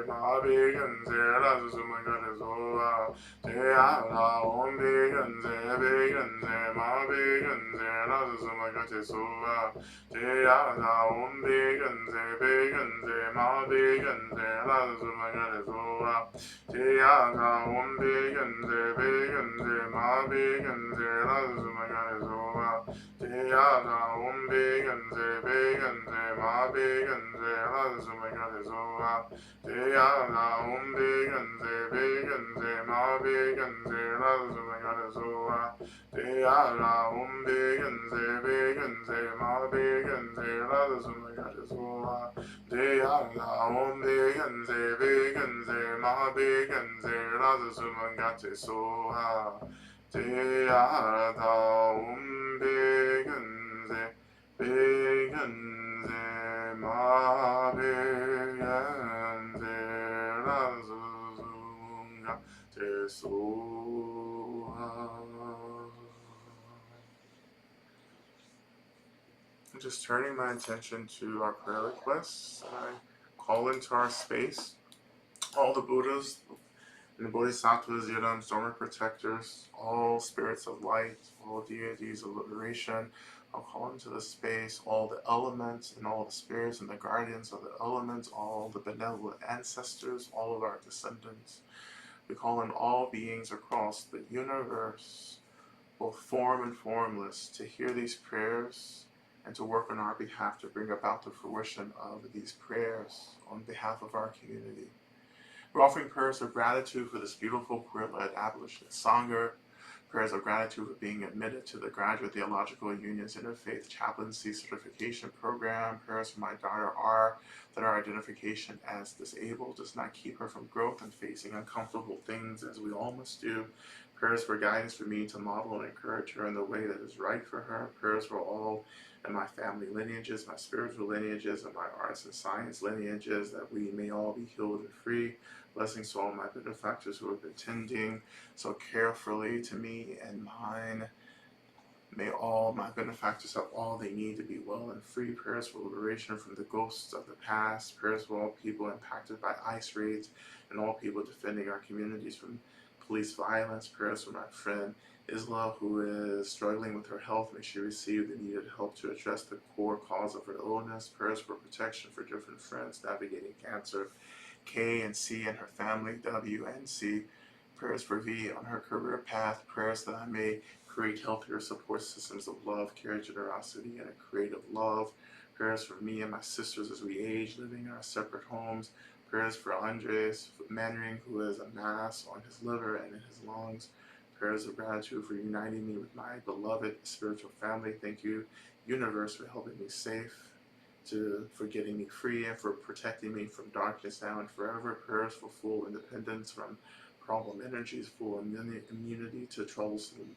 ma Mabigense, Lazumagazoa, Teala, Ombigense, Bigense, Mabigense, Lazumagazoa, Teala, Ombigense, Bigense, Mabigense, Lazumagazoa, Teala, Ombigense, Bigense, Mabigense, Lazumagazoa, Teala, Ombigense, Bigense, Mabigense, Lazumagazoa, Teala, Ombigense, Bigense, Mabigense, Lazumagazoa, Teala, Ombigense, Bigense, Mabigense, Lazumagazoa, Teala, Ombigense, Bigense, Mabigense, Lazumagazoa, Teala, Ombigense, Bigense, Mabigense, Lazumagazoa. I'm just turning my attention to our prayer requests, and I call into our space all the Buddhas and the Bodhisattvas, Yidams, dormant protectors, all spirits of light, all deities of liberation. I'll call into the space all the elements and all the spirits and the guardians of the elements, all the benevolent ancestors, all of our descendants. We call in all beings across the universe, both form and formless, to hear these prayers and to work on our behalf to bring about the fruition of these prayers on behalf of our community. We're offering prayers of gratitude for this beautiful queer-led abolitionist Sangha, prayers of gratitude for being admitted to the Graduate Theological Union's Interfaith Chaplaincy Certification Program, prayers for my daughter R, that our identification as disabled does not keep her from growth and facing uncomfortable things as we all must do, prayers for guidance for me to model and encourage her in the way that is right for her, prayers for all in my family lineages, my spiritual lineages, and my arts and science lineages, that we may all be healed and free. Blessings to all my benefactors who have been tending so carefully to me and mine. May all my benefactors have all they need to be well and free. Prayers for liberation from the ghosts of the past. Prayers for all people impacted by ICE raids and all people defending our communities from police violence. Prayers for my friend Isla, who is struggling with her health. May she receive the needed help to address the core cause of her illness. Prayers for protection for different friends navigating cancer. K and C and her family, W and C. Prayers for V on her career path. Prayers that I may create healthier support systems of love, care, generosity, and a creative love. Prayers for me and my sisters as we age, living in our separate homes. Prayers for Andres Mannering, who has a mass on his liver and in his lungs. Prayers of gratitude for uniting me with my beloved spiritual family. Thank you, universe, for helping me safe, for getting me free, and for protecting me from darkness now and forever. Prayers for full independence from problem energies, full immunity to troublesome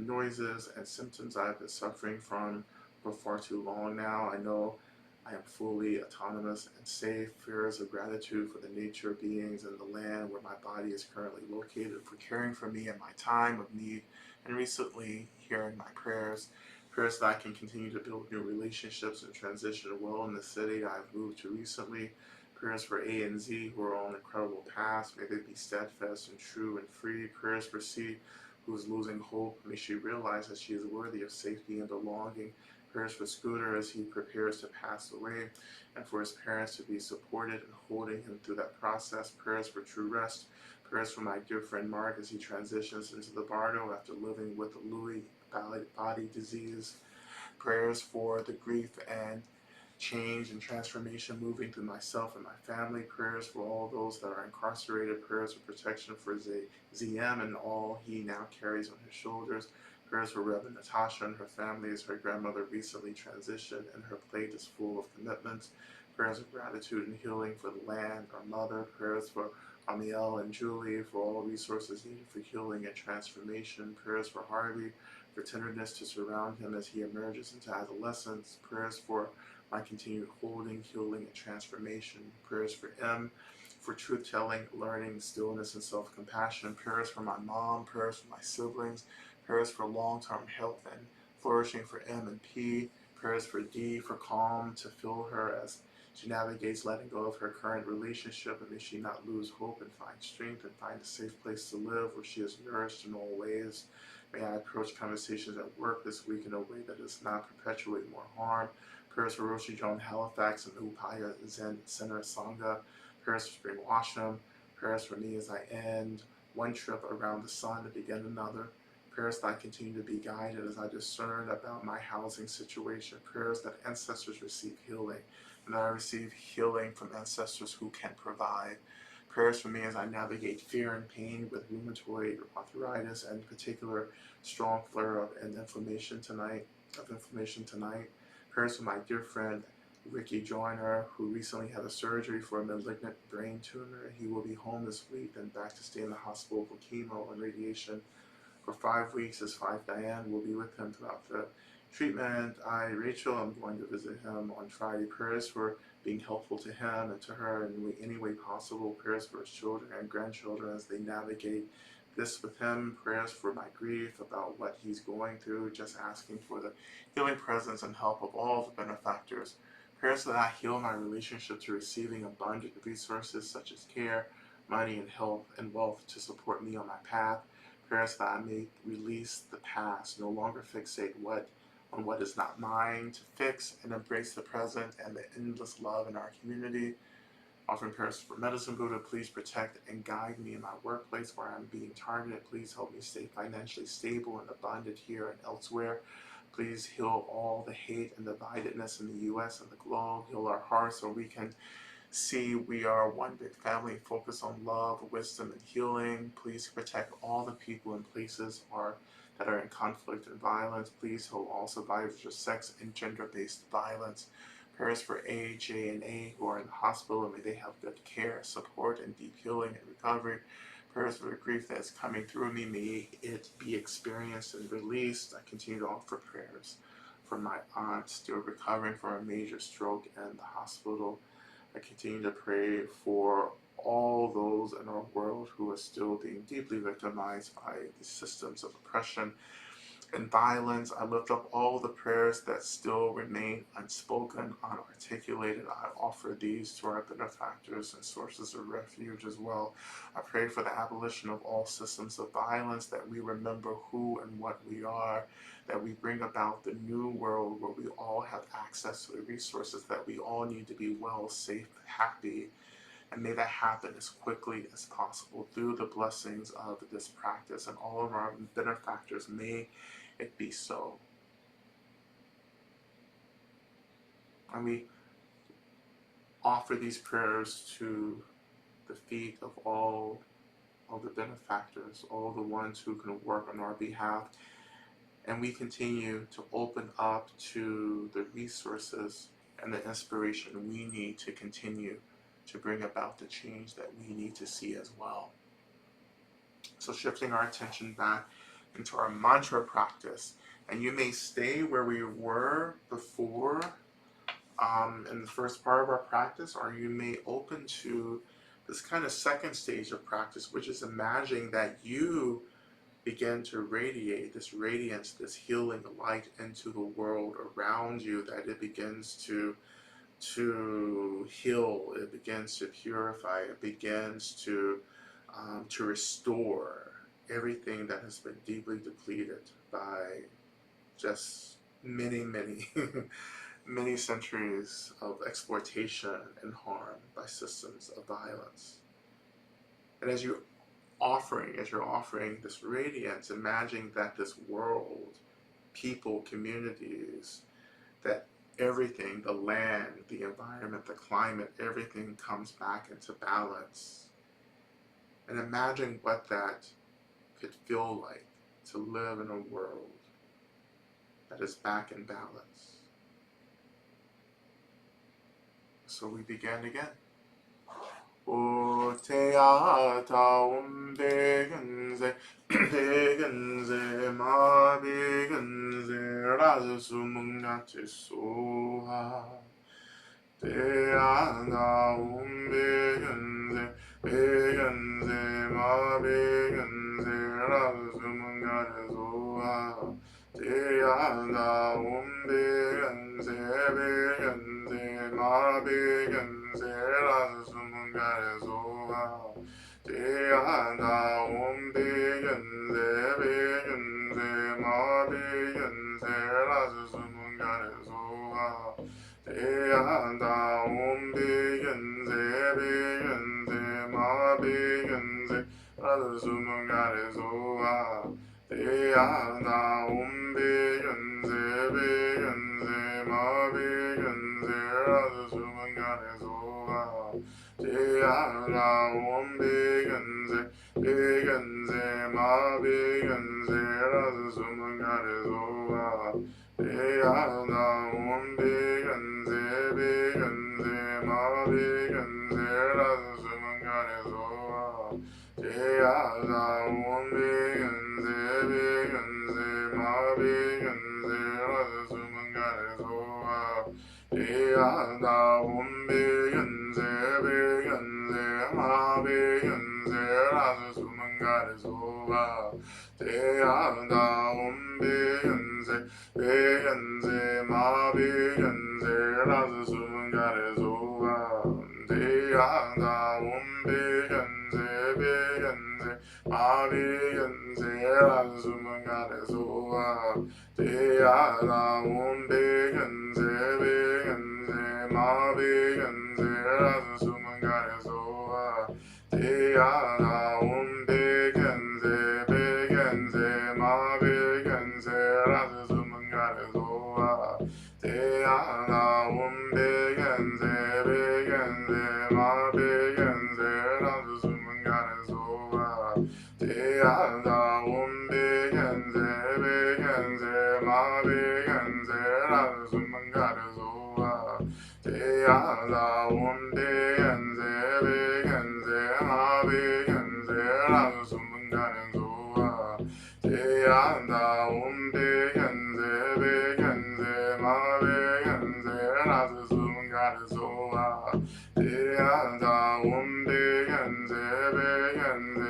noises and symptoms I've been suffering from for far too long now. I know I am fully autonomous and safe. Prayers of gratitude for the nature beings and the land where my body is currently located, for caring for me in my time of need, and recently hearing my prayers. Prayers that I can continue to build new relationships and transition well in the city I've moved to recently. Prayers for A and Z, who are on incredible paths. May they be steadfast and true and free. Prayers for C, who is losing hope. May she realize that she is worthy of safety and belonging. Prayers for Scooter as he prepares to pass away, and for his parents to be supported and holding him through that process. Prayers for true rest. Prayers for my dear friend Mark as he transitions into the Bardo after living with a Lewy body disease. Prayers for the grief and change and transformation moving through myself and my family. Prayers for all those that are incarcerated. Prayers for protection for ZM and all he now carries on his shoulders. Prayers for Reverend Natasha and her family as her grandmother recently transitioned and her plate is full of commitments. Prayers of gratitude and healing for the land, our mother. Prayers for Amiel and Julie for all resources needed for healing and transformation. Prayers for Harvey for tenderness to surround him as he emerges into adolescence. Prayers for my continued holding, healing, and transformation. Prayers for M, for truth-telling, learning, stillness, and self-compassion. Prayers for my mom. Prayers for my siblings. Prayers for long-term health and flourishing for M and P. Prayers for D, for calm to fill her as She navigates letting go of her current relationship, and may she not lose hope and find strength and find a safe place to live where she is nourished in all ways. May I approach conversations at work this week in a way that does not perpetuate more harm. Prayers for Roshi Joan Halifax and Upaya Zen Center Sangha. Prayers for Spring Washam. Prayers for me as I end one trip around the sun to begin another. Prayers that I continue to be guided as I discern about my housing situation. Prayers that ancestors receive healing, and that I receive healing from ancestors who can provide. Prayers for me as I navigate fear and pain with rheumatoid arthritis, and in particular strong flare of inflammation tonight. Prayers for my dear friend Ricky Joyner, who recently had a surgery for a malignant brain tumor. He will be home this week and back to stay in the hospital for chemo and radiation for 5 weeks. His wife Diane will be with him throughout the treatment. Rachel, I'm going to visit him on Friday. Prayers for being helpful to him and to her in any way possible. Prayers for his children and grandchildren as they navigate this with him. Prayers for my grief about what he's going through. Just asking for the healing presence and help of all the benefactors. Prayers that I heal my relationship to receiving abundant resources such as care, money, and health and wealth to support me on my path. Prayers that I may release the past, no longer fixate on what is not mine, to fix and embrace the present and the endless love in our community. Offering prayers for Medicine Buddha, please protect and guide me in my workplace where I'm being targeted. Please help me stay financially stable and abundant here and elsewhere. Please heal all the hate and dividedness in the U.S. and the globe. Heal our hearts so we can see we are one big family. Focus on love, wisdom, and healing. Please protect all the people and places that are in conflict and violence. Please heal all survivors of sex and gender-based violence. Prayers for A, J, and A who are in the hospital, and may they have good care, support, and deep healing and recovery. Prayers for the grief that is coming through me, may it be experienced and released. I continue to offer prayers for my aunt still recovering from a major stroke in the hospital. I continue to pray for all those in our world who are still being deeply victimized by the systems of oppression and violence. I lift up all the prayers that still remain unspoken, unarticulated. I offer these to our benefactors and sources of refuge as well. I pray for the abolition of all systems of violence, that we remember who and what we are, that we bring about the new world where we all have access to the resources that we all need to be well, safe, happy, and may that happen as quickly as possible through the blessings of this practice and all of our benefactors. May it be so. And we offer these prayers to the feet of all of the benefactors, all the ones who can work on our behalf. And we continue to open up to the resources and the inspiration we need to continue to bring about the change that we need to see as well. So shifting our attention back into our mantra practice, and you may stay where we were before in the first part of our practice, or you may open to this kind of second stage of practice, which is imagining that you begin to radiate this radiance, this healing light into the world around you, that it begins to heal, it begins to purify, it begins to restore everything that has been deeply depleted by just many many centuries of exploitation and harm by systems of violence. And as you're offering this radiance, imagine that this world, people, communities, that everything, the land, the environment, the climate, everything comes back into balance. And imagine what that could feel like to live in a world that is back in balance. So we begin again. O te ata begenze, begenze, ma begenze, rasu mungate soha. Te ata begenze, begenze, ma begenze, rasu mungate soha. Te ata begenze, begenze, ma begenze. Deyada umbigenze bigenze ma bigenze Razumangarizoa Deyada umbigenze bigenze ma bigenze Razumangarizoa Deyada umbigenze bigenze ma bigenze Razumangarizoa Deyada umbigenze bigenze ma bigenze Razumangarizoa Deyada umbigenze bigenze ma bigenze Razumangarizoa Deyada umbigenze bigenze ma bigenze Razumangarizoa Deyada umbigenze bigenze ma bigenze Razumangarizoa Deyada umbigenze bigenze ma bigenze Razumangarizoa Deyada umbigenze bigenze ma bigenze Razumangarizoa Deyada umbigenze bigenze ma bigenze Razumangarizoa Deyada umbigenze bigenze ma bigenze Razumangarizoa Deyada umbigenze bigenze ma bigenze Razumangarizoa Deyada umbigenze bigenze ma bigenze Razumangarizoa Deyada umbigenze bigenze ma bigenze Razumangarizoa Deyada umbigenze bigenze ma bigenze Razumangarizoa Deyada umbigenze bigenze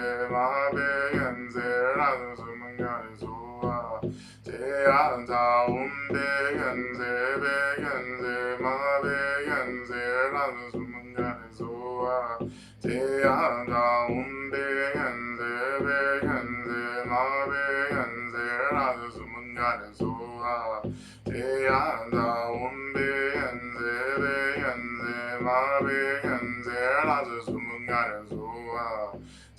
ma bigenze Razumangarizoa Deyada umbigenze bigenze ma bigenze Razumangarizoa Deyada umbigenze bigenze ma bigenze Razumangarizoa Deyada umbigenze bigenze ma bigenze Razumangarizoa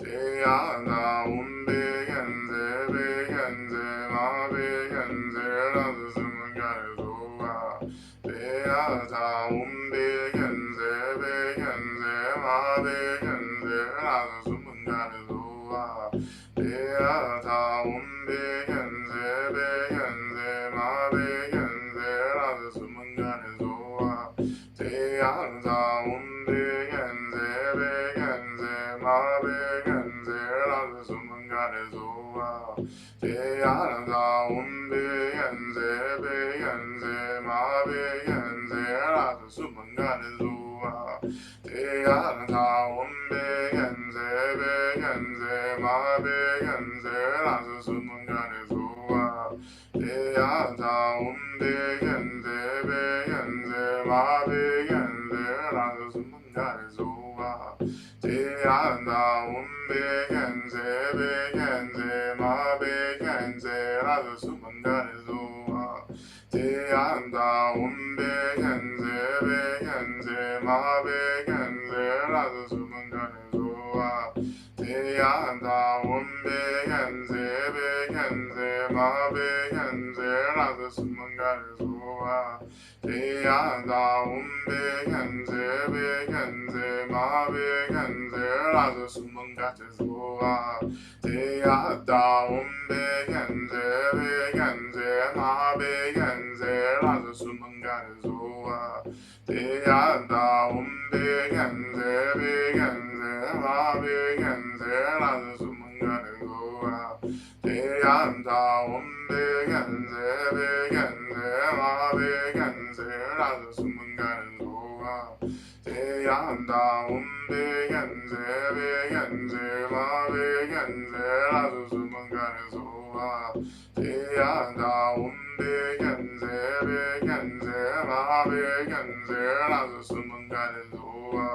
Deyada umbigenze bigenze ma bigenze Razumangarizoa Deyada umbigenze bigenze ma bigenze Razumangarizoa Deyada umbigenze bigenze ma bigenze Razumangarizoa Deyada umbigenze bigenze ma bigenze Razumangarizoa Deyada umbigenze bigenze ma bigenze Razumangarizoa Deyada umbigenze bigenze ma bigenze Razumangarizoa Deyada umbigenze bigenze ma bigenze Razumangarizoa Deyada umbigenze bigenze ma bigenze Razumangarizoa Deyada umbigenze bigenze ma bigenze Razumangarizoa Deyada umbigenze bigenze ma bigenze Razumangarizoa Deyada umbigenze bigenze ma bigenze Razumangarizoa Deyada umbigenze bigenze ma bigenze Razumangarizoa Deyada umbigenze bigenze ma bigenze Razumangarizoa Deyada umbigenze bigenze ma bigenze Razumangarizoa Deyada umbigenze bigenze ma bigenze Razumangarizoa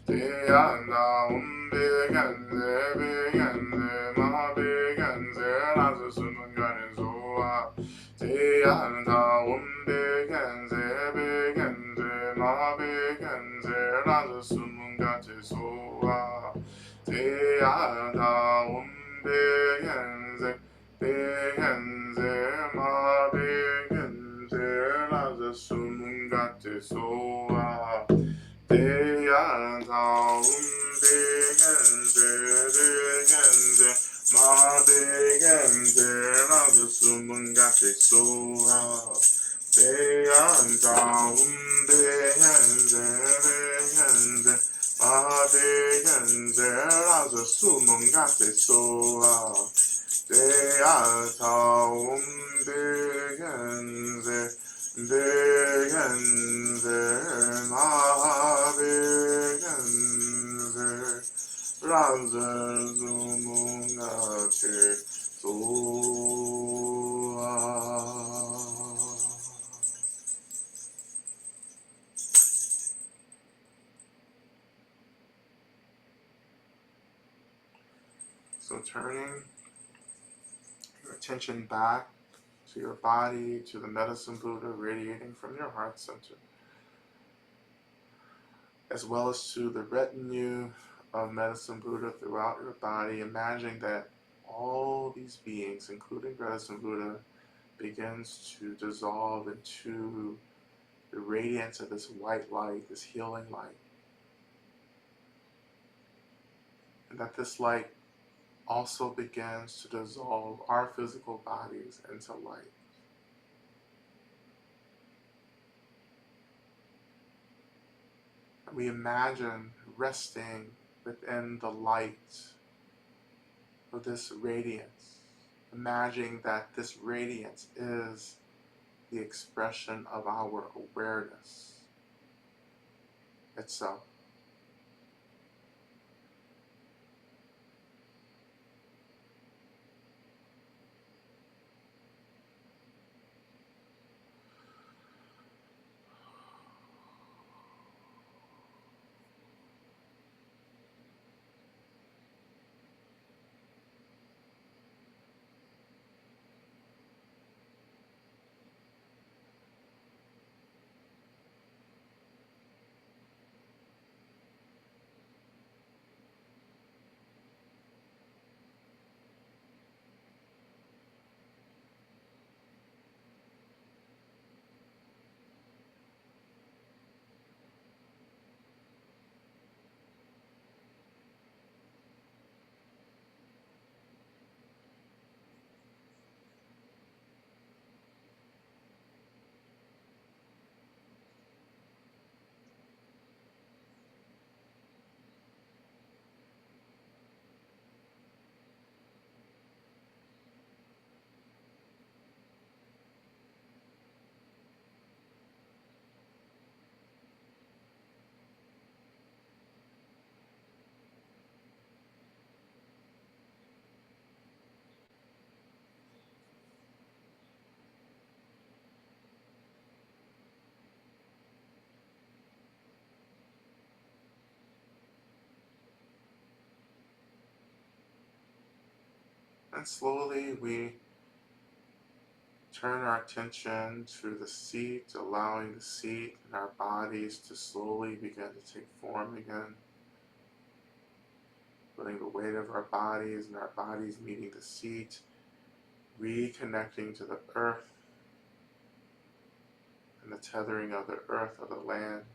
Deyada umbigenze bigenze ma bigenze Razumangarizoa Deyada umbigenze bigenze 수문가테소아 대야자운데겐데르겐데 마데겐데라드 수문가테소아 대야자운데겐데르겐데 마데겐데라드 수문가테소아 대야자운데겐데 데겐데 마데겐데 란젤두문가체 소아. So turning your attention back to your body, to the medicine Buddha radiating from your heart center, as well as to the retinue of medicine Buddha throughout your body, imagining that all these beings, including medicine Buddha, begins to dissolve into the radiance of this white light, this healing light. And that this light also begins to dissolve our physical bodies into light. And we imagine resting within the light of this radiance, imagining that this radiance is the expression of our awareness itself. And slowly we turn our attention to the seat, allowing the seat and our bodies to slowly begin to take form again. Feeling the weight of our bodies and our bodies meeting the seat, reconnecting to the earth and the tethering of the earth of the land.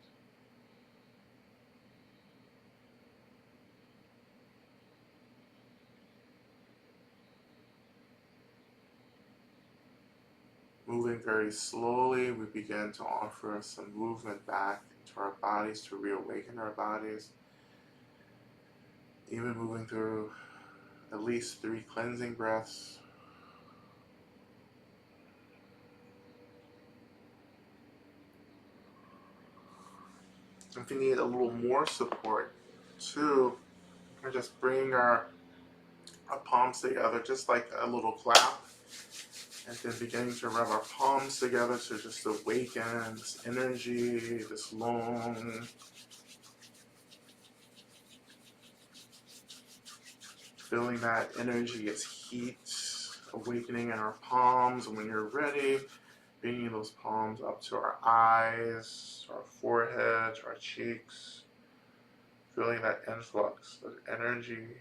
Moving very slowly, we begin to offer some movement back to our bodies to reawaken our bodies. Even moving through at least 3 cleansing breaths. If you need a little more support too, we're just bringing our palms together, just like a little clap. And then beginning to rub our palms together to just awaken this energy, this long, feeling that energy as heat, awakening in our palms. And when you're ready, bringing those palms up to our eyes, to our forehead, to our cheeks, feeling that influx of energy.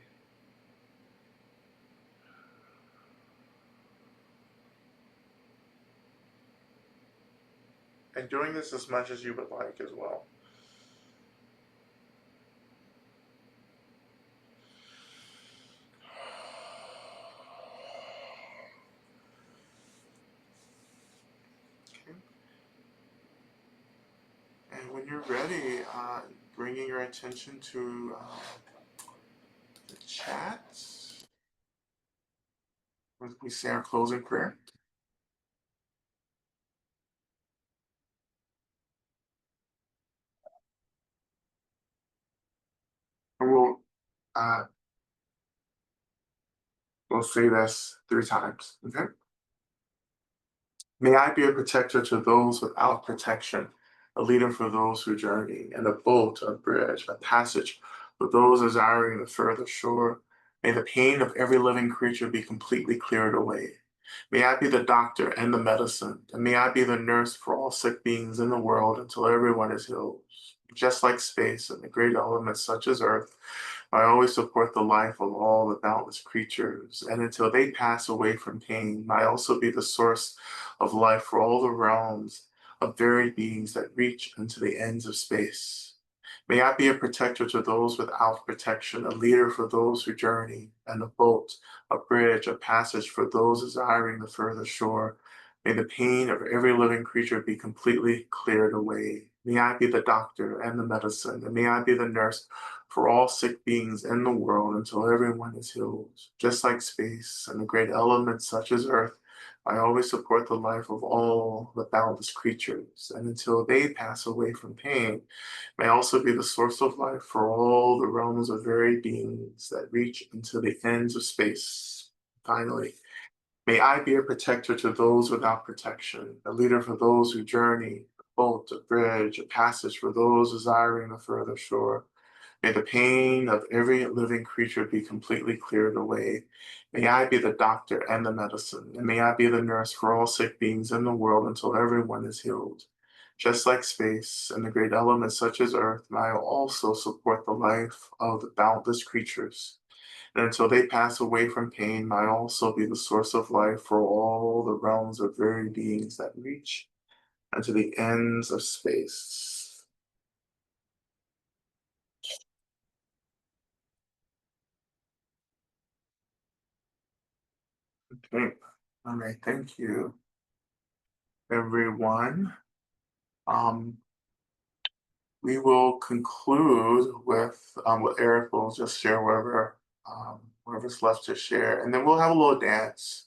and doing this as much as you would like as well. Okay. And when you're ready, bringing your attention to the chat, we say our closing prayer. And uh, we'll say this 3 times. Okay. May I be a protector to those without protection, a leader for those who journey, and a boat, a bridge, a passage for those desiring the further shore. May the pain of every living creature be completely cleared away. May I be the doctor and the medicine, and may I be the nurse for all sick beings in the world until everyone is healed. Just like space and the great elements such as Earth, I always support the life of all the boundless creatures, and until they pass away from pain, I also be the source of life for all the realms of varied beings that reach into the ends of space. May I be a protector to those without protection, a leader for those who journey, and a boat, a bridge, a passage for those desiring the further shore. May the pain of every living creature be completely cleared away. May I be the doctor and the medicine, and may I be the nurse for all sick beings in the world until everyone is healed. Just like space and the great elements such as Earth, I always support the life of all the boundless creatures, and until they pass away from pain, may also be the source of life for all the realms of varied beings that reach into the ends of space. Finally, may I be a protector to those without protection, a leader for those who journey, a boat, a bridge, a passage for those desiring the further shore. May the pain of every living creature be completely cleared away. May I be the doctor and the medicine, and may I be the nurse for all sick beings in the world until everyone is healed. Just like space and the great elements such as Earth, may I also support the life of the boundless creatures. And until they pass away from pain, may I also be the source of life for all the realms of varied beings that reach unto the ends of space. Okay. All right. Thank you, everyone. Um, we will conclude with what Eric will just share wherever's left to share, and then we'll have a little dance.